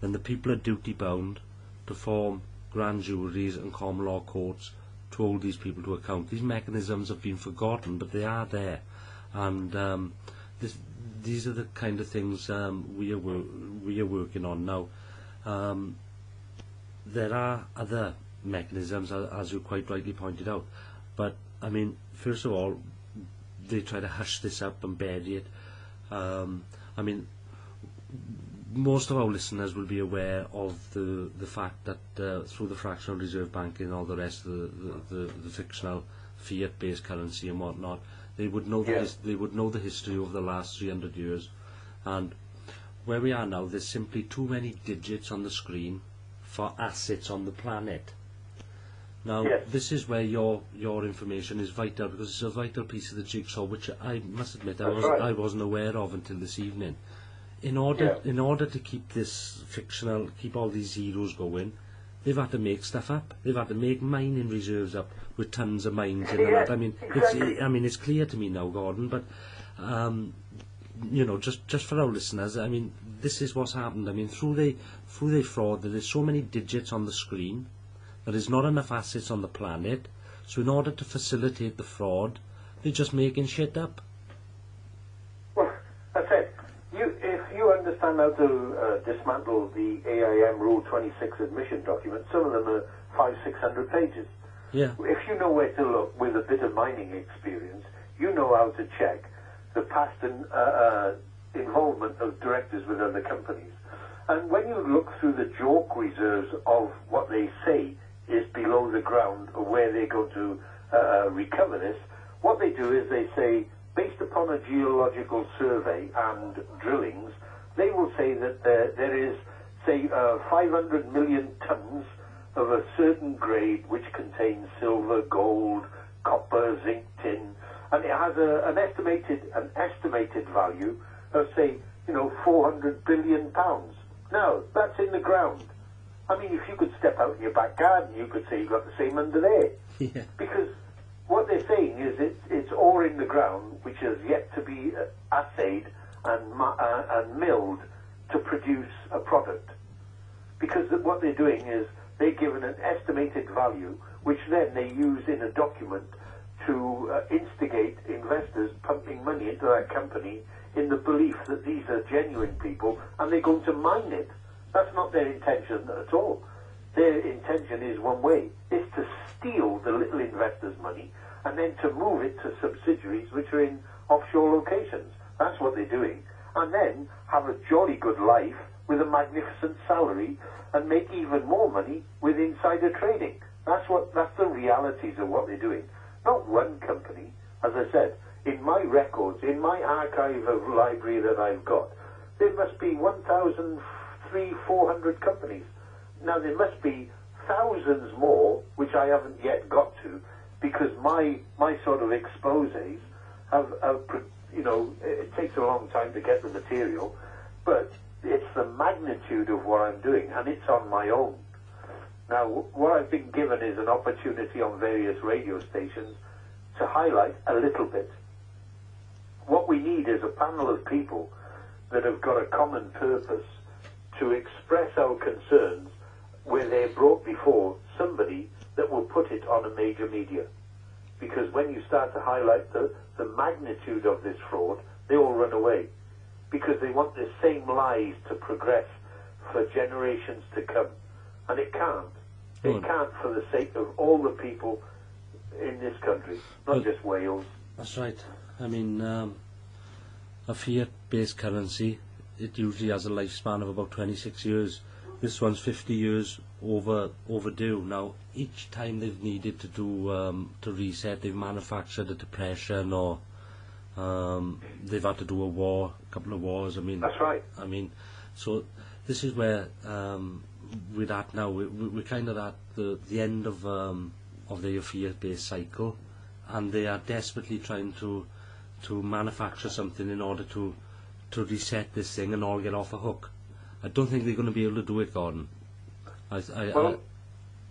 then the people are duty bound to form grand juries and common law courts to hold these people to account. These mechanisms have been forgotten, but they are there, and these are the kind of things we are working on now. There are other mechanisms, as you quite rightly pointed out, but I mean, first of all, they try to hush this up and bury it. I mean, most of our listeners will be aware of the fact that through the fractional reserve banking and all the rest of the fictional fiat-based currency and whatnot, they would know they would know the history of the last 300 years, and where we are now, there's simply too many digits on the screen for assets on the planet. Now, this is where your information is vital, because it's a vital piece of the jigsaw, which I must admit I wasn't aware of until this evening. In order to keep this fictional, keep all these zeros going, they've had to make stuff up. They've had to make mining reserves up with tons of mines in that. I mean, it's clear to me now, Gordon. But you know, just for our listeners, I mean, this is what's happened. I mean, through the fraud, there is so many digits on the screen. There is not enough assets on the planet. So in order to facilitate the fraud, they're just making shit up. Well, that's it. If you understand how to dismantle the AIM Rule 26 admission document, some of them are 500-600 pages. Yeah. If you know where to look with a bit of mining experience, you know how to check the past involvement of directors with other companies. And when you look through the JORC reserves of what they say is below the ground or where they're going to recover this, what they do is they say, based upon a geological survey and drillings, they will say that there is, say, 500 million tons of a certain grade which contains silver, gold, copper, zinc, tin, and it has an estimated value of, say, 400 billion pounds. Now, that's in the ground. I mean, if you could step out in your back garden, you could say you've got the same under there. Yeah. Because what they're saying is it's ore in the ground which has yet to be assayed and milled to produce a product. Because what they're doing is they're given an estimated value which then they use in a document to instigate investors pumping money into that company in the belief that these are genuine people and they're going to mine it. That's not their intention at all. Their intention is one way. It's to steal the little investors' money and then to move it to subsidiaries which are in offshore locations. That's what they're doing. And then have a jolly good life with a magnificent salary and make even more money with insider trading. That's the realities of what they're doing. Not one company. As I said, in my records, in my archive of library that I've got, there must be 1,300-400 companies. Now there must be thousands more which I haven't yet got to, because my sort of exposés have it takes a long time to get the material, but it's the magnitude of what I'm doing, and it's on my own. Now, what I've been given is an opportunity on various radio stations to highlight a little bit. What we need is a panel of people that have got a common purpose to express our concerns where they're brought before somebody that will put it on a major media. Because when you start to highlight the magnitude of this fraud, they all run away. Because they want the same lies to progress for generations to come. And it can't. It can't for the sake of all the people in this country, not just Wales. That's right. I mean, a fiat-based currency, it usually has a lifespan of about 26 years. This one's 50 years overdue. Now, each time they've needed to do to reset, they've manufactured a depression, or they've had to do a couple of wars. I mean, that's right. I mean, so this is where we're at now. We're kind of at the end of their fear-based cycle, and they are desperately trying to manufacture something in order to reset this thing and all get off a hook. I don't think they're going to be able to do it, Gordon. Well,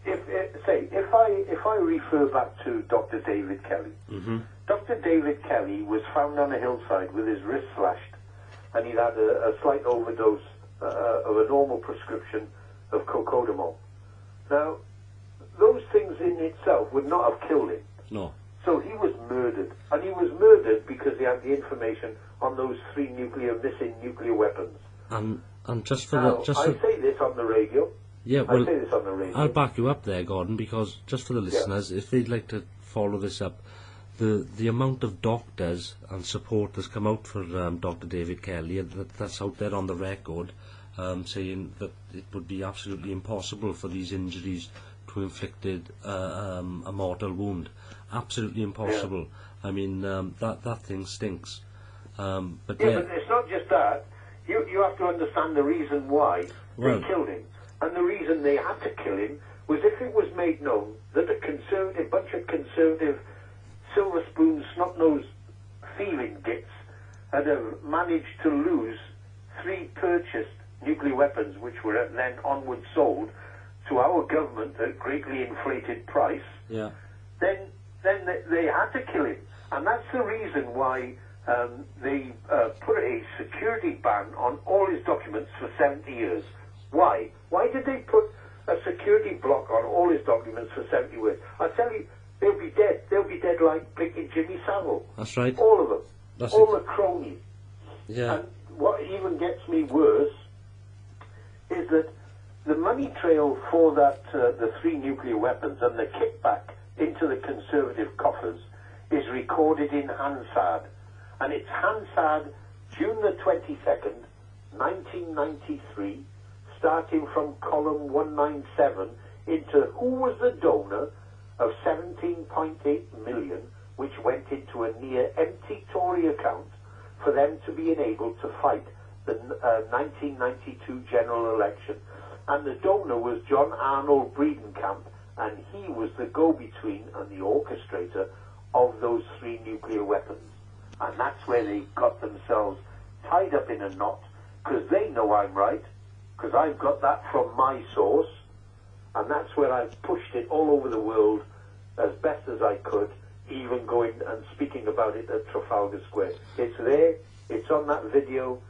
if I refer back to Dr. David Kelly, Dr. David Kelly was found on a hillside with his wrist slashed, and he'd had a slight overdose of a normal prescription of cocodamol. Now, those things in itself would not have killed him. No. So he was murdered, and he was murdered because he had the information on those three missing nuclear weapons. And just for now, I say this on the radio. Yeah, well, I say this on the radio. I'll back you up there, Gordon, because just for the listeners, if they'd like to follow this up, the amount of doctors and support that's come out for Dr. David Kelly, that's out there on the record, saying that it would be absolutely impossible for these injuries to inflict a mortal wound. Absolutely impossible. Yeah. I mean, that thing stinks. But it's not just that. You have to understand the reason why they killed him. And the reason they had to kill him was if it was made known that a bunch of conservative, silver spoon, snot-nosed thieving gits had managed to lose 3 purchased nuclear weapons, which were then onward sold to our government at greatly inflated price, then they had to kill him. And that's the reason why they put a security ban on all his documents for 70 years. Why? Why did they put a security block on all his documents for 70 years? I tell you, they'll be dead. They'll be dead like Blinking Jimmy Savile. That's right. All of them. The cronies. Yeah. And what even gets me worse is that the money trail for the 3 nuclear weapons and the kickback into the conservative coffers is recorded in Hansard. And it's Hansard, June the 22nd, 1993, starting from column 197 into who was the donor of 17.8 million, which went into a near empty Tory account for them to be enabled to fight the 1992 general election. And the donor was John Arnold Breedenkamp, and he was the go-between and the orchestrator of those 3 nuclear weapons. And that's where they got themselves tied up in a knot, because they know I'm right, because I've got that from my source, and that's where I've pushed it all over the world as best as I could, even going and speaking about it at Trafalgar Square. It's there, it's on that video.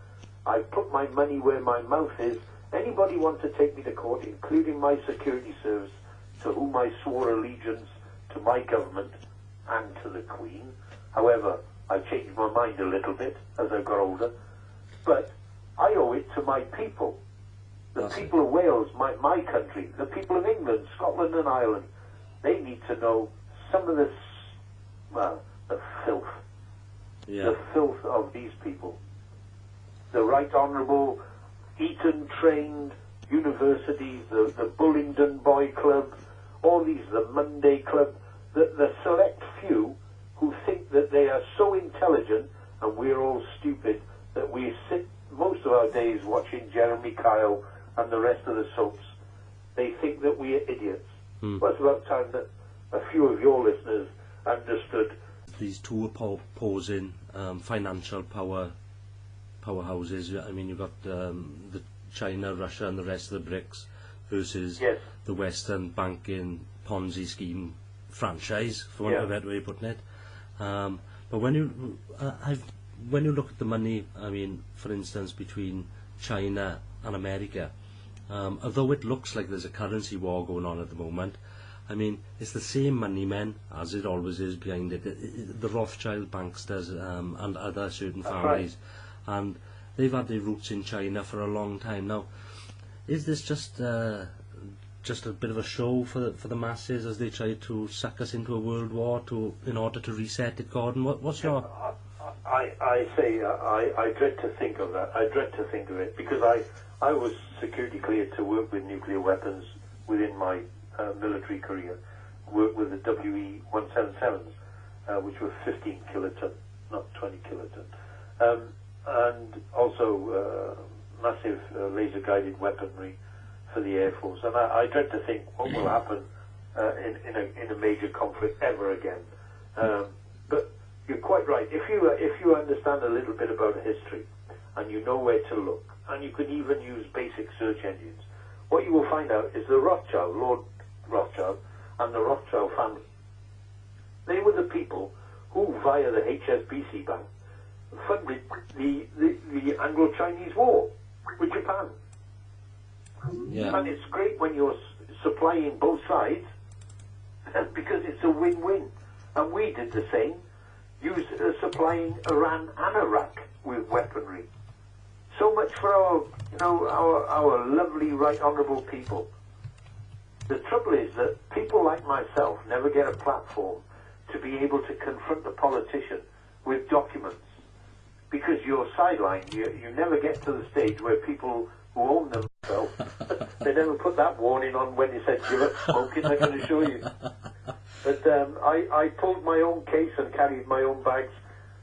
I put my money where my mouth is. Anybody want to take me to court, including my security service, to whom I swore allegiance to my government and to the Queen. However, I changed my mind a little bit as I got older. But I owe it to my people. The people of Wales, my country, the people of England, Scotland and Ireland. They need to know some of this, the filth. Yeah. The filth of these people. The Right Honourable Eton-trained universities, the Bullingdon Boy Club, all these, the Monday Club, the select few who think that they are so intelligent and we're all stupid that we sit most of our days watching Jeremy Kyle and the rest of the soaps. They think that we are idiots. Well, it's about time that a few of your listeners understood. These two opposing financial powerhouses. I mean, you've got the China, Russia and the rest of the BRICS versus the Western banking Ponzi scheme franchise, for want of a better way of putting it. But when you look at the money, I mean, for instance, between China and America, although it looks like there's a currency war going on at the moment, I mean, it's the same money men, as it always is, behind it. The Rothschild banksters and other certain families. Right. And they've had their roots in China for a long time now. Is this just a bit of a show for the masses as they try to suck us into a world war in order to reset it, Gordon? What's your... I dread to think of that. I dread to think of it because I was security cleared to work with nuclear weapons within my military career. Worked with the WE-177s, which were 15 kiloton, not 20 kiloton, and also massive laser-guided weaponry for the Air Force. And I dread to think what will happen in a major conflict ever again. But you're quite right. If you understand a little bit about history, and you know where to look, and you could even use basic search engines, what you will find out is the Rothschild, Lord Rothschild, and the Rothschild family, they were the people who, via the HSBC Bank, funded the Anglo-Chinese War with Japan. Yeah. And it's great when you're supplying both sides because it's a win-win. And we did the same, supplying Iran and Iraq with weaponry. So much for our lovely, right honourable people. The trouble is that people like myself never get a platform to be able to confront the politician with documents because you're sidelined. You never get to the stage where people who own themselves, they never put that warning on when you said give up smoking, I can assure you. But I pulled my own case and carried my own bags,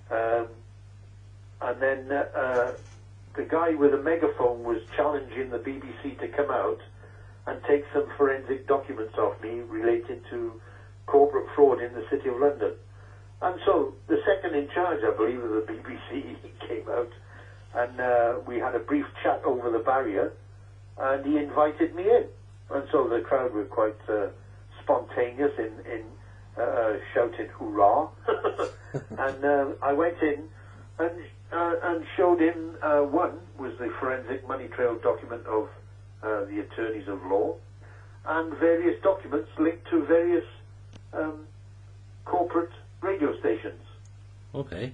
and then the guy with a megaphone was challenging the BBC to come out and take some forensic documents off me related to corporate fraud in the City of London. And so the second in charge, I believe, of the BBC came out, and we had a brief chat over the barrier, and he invited me in. And so the crowd were quite spontaneous in shouting hurrah. And I went in and showed him, one was the forensic money trail document of the attorneys of law, and various documents linked to various corporate radio stations. Okay.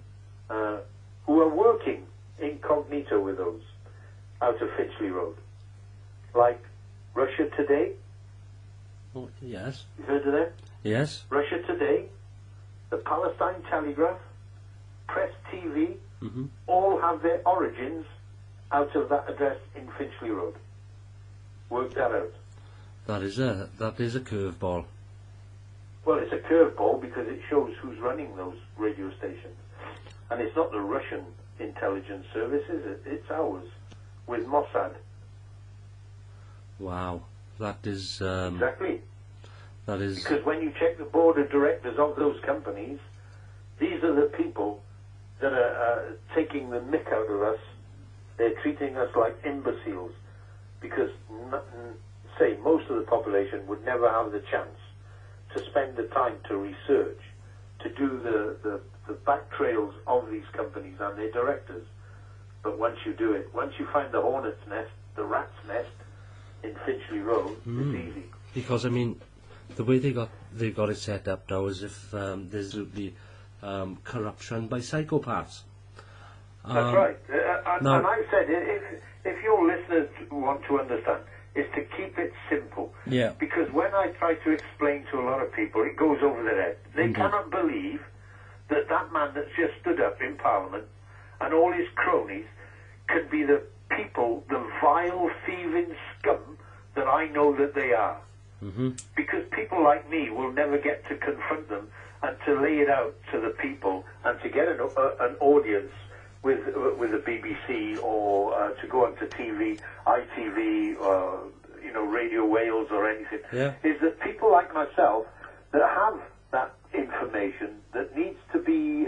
Who are working incognito with those out of Finchley Road. Like Russia Today. Oh, yes. You've heard of them? Yes. Russia Today, the Palestine Telegraph, Press TV, all have their origins out of that address in Finchley Road. Work that out. That is a curveball. Well, it's a curveball because it shows who's running those radio stations. And it's not the Russian intelligence service, is it? It's ours, with Mossad. Wow. That is... exactly. That is... Because when you check the board of directors of those companies, these are the people that are taking the mick out of us. They're treating us like imbeciles. Because, say, most of the population would never have the chance to spend the time to research, to do the back trails of these companies and their directors. But once you do it, once you find the hornet's nest, the rat's nest in Finchley Road, it's easy. Because, I mean, the way they've got it set up now is if there's the corruption by psychopaths. That's right. And I said, if your listeners want to understand, is to keep it simple. Yeah. Because when I try to explain to a lot of people, it goes over their head. They cannot believe that that man that's just stood up in Parliament and all his cronies can be the people, the vile, thieving scum that I know that they are. Because people like me will never get to confront them and to lay it out to the people and to get an audience with the BBC or to go onto TV, ITV, or Radio Wales or anything. Yeah. Is that people like myself that have that information that needs to be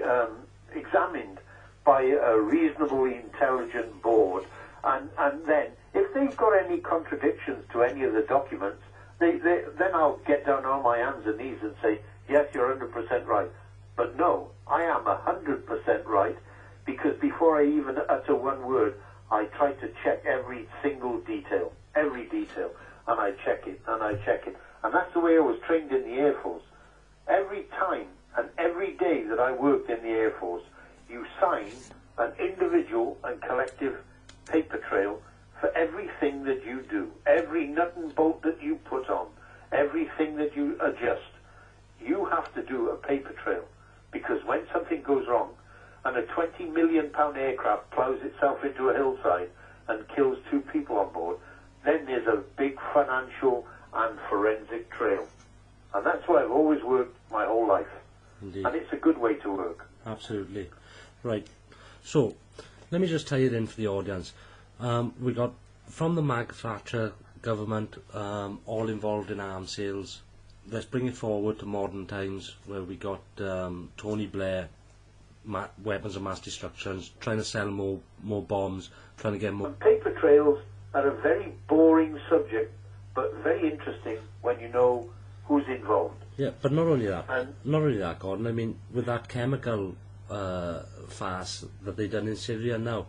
examined by a reasonably intelligent board, and then if they've got any contradictions to any of the documents, then I'll get down on my hands and knees and say, yes, you're 100% right. But no, I am 100% right, because before I even utter one word, I try to check every single detail, and I check it, and I check it. And that's the way I was trained in the Air Force. Every time and every day that I worked in the Air Force, you sign an individual and collective paper trail for everything that you do, every nut and bolt that you put on, everything that you adjust. You have to do a paper trail, because when something goes wrong, and a £20 million aircraft ploughs itself into a hillside and kills 2 people on board, then there's a big financial and forensic trail. And that's why I've always worked my whole life. Indeed. And it's a good way to work. Absolutely. Right. So, let me just tie it in for the audience. We got, from the Mag Thatcher government, all involved in arms sales. Let's bring it forward to modern times, where we got Tony Blair, weapons of mass destruction, trying to sell more bombs, trying to get more... Paper trails are a very boring subject, but very interesting when you know who's involved. Yeah, but not only that, Gordon. I mean, with that chemical farce that they done in Syria now,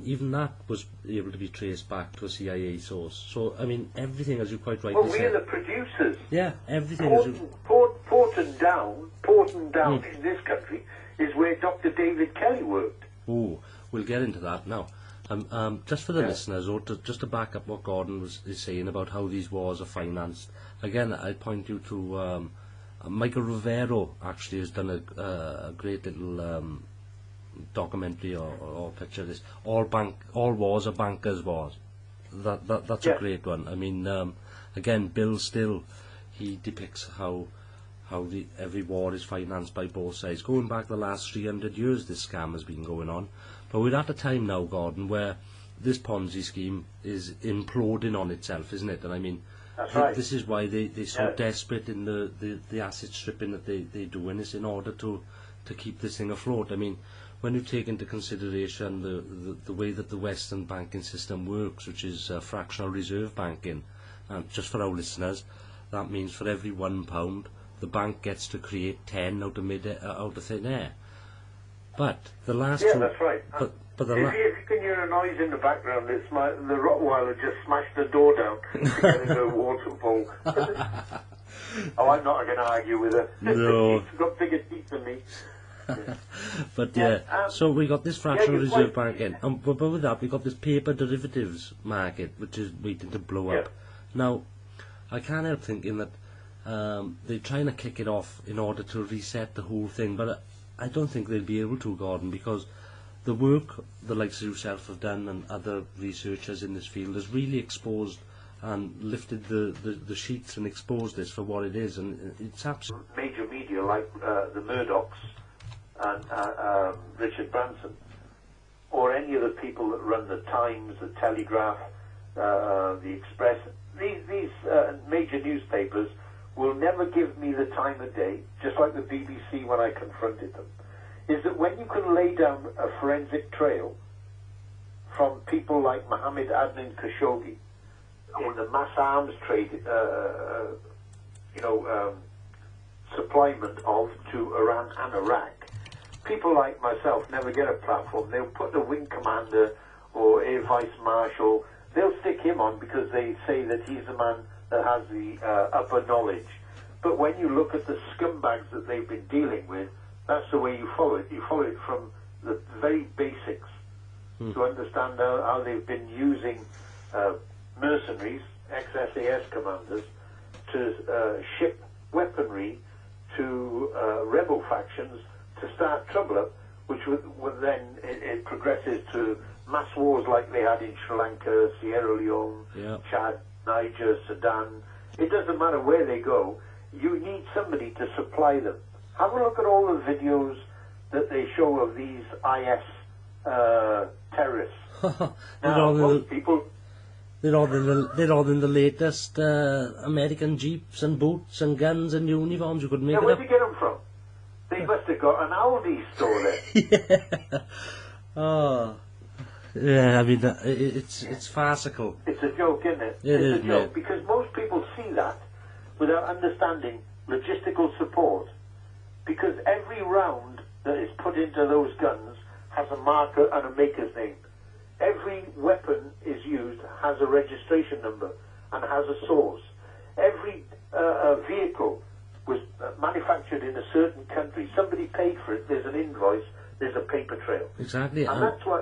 even that was able to be traced back to a CIA source. So, I mean, everything, as you quite rightly said... Well, we're the producers. Yeah, everything... Porton Down in this country is where Dr. David Kelly worked. Oh, we'll get into that now. Just for the listeners, or just to back up what Gordon is saying about how these wars are financed, again, I point you to Michael Rivero. Actually has done a great little documentary or picture of this. All wars are bankers' wars. That's a great one. I mean, again, Bill Still, he depicts how every war is financed by both sides. Going back the last 300 years, this scam has been going on. But we're at a time now, Gordon, where this Ponzi scheme is imploding on itself, isn't it? And I mean, that's right. This is why they're so desperate in the asset stripping that they're doing this in order to keep this thing afloat. I mean, when you take into consideration the way that the Western banking system works, which is fractional reserve banking, just for our listeners, that means for every £1, the bank gets to create 10 out of thin air. But the last that's right. But if you can hear a noise in the background, it's the Rottweiler just smashed the door down to get into a water bowl. Oh, I'm not going to argue with her. No. She's got bigger teeth than me. But so we got this fractional reserve banking, but with that we got this paper derivatives market, which is waiting to blow up. Now, I can't help thinking that they're trying to kick it off in order to reset the whole thing, but I don't think they'll be able to, Gordon, because the work the likes of yourself have done and other researchers in this field has really exposed and lifted the sheets and exposed this for what it is, and it's absolutely... Major media like the Murdochs and Richard Branson, or any of the people that run the Times, the Telegraph, the Express, these major newspapers will never give me the time of day, just like the BBC when I confronted them, is that when you can lay down a forensic trail from people like Mohammed Adnan Khashoggi in the mass arms trade, supplyment to Iran and Iraq, people like myself never get a platform. They'll put the wing commander or air vice marshal, they'll stick him on because they say that he's the man that has the upper knowledge. But when you look at the scumbags that they've been dealing with, that's the way you follow it. You follow it from the very basics to understand how they've been using mercenaries, ex-SAS commanders, to ship weaponry to rebel factions to start trouble up, which would then it progresses to mass wars like they had in Sri Lanka, Sierra Leone, Chad, Niger, Sudan. It doesn't matter where they go. You need somebody to supply them. Have a look at all the videos that they show of these IS terrorists. Now, most people... They're all in the latest American jeeps and boots and guns and uniforms. You couldn't make it up. Where'd you get them from? They must have got an Aldi store there. Yeah. Oh. Yeah, I mean, it's farcical. It's a joke, isn't it? It's a joke, because most people see that without understanding logistical support, because every round that is put into those guns has a marker and a maker's name. Every weapon is used has a registration number and has a source. Every vehicle was manufactured in a certain country. Somebody paid for it. There's an invoice. There's a paper trail. Exactly. And that's why...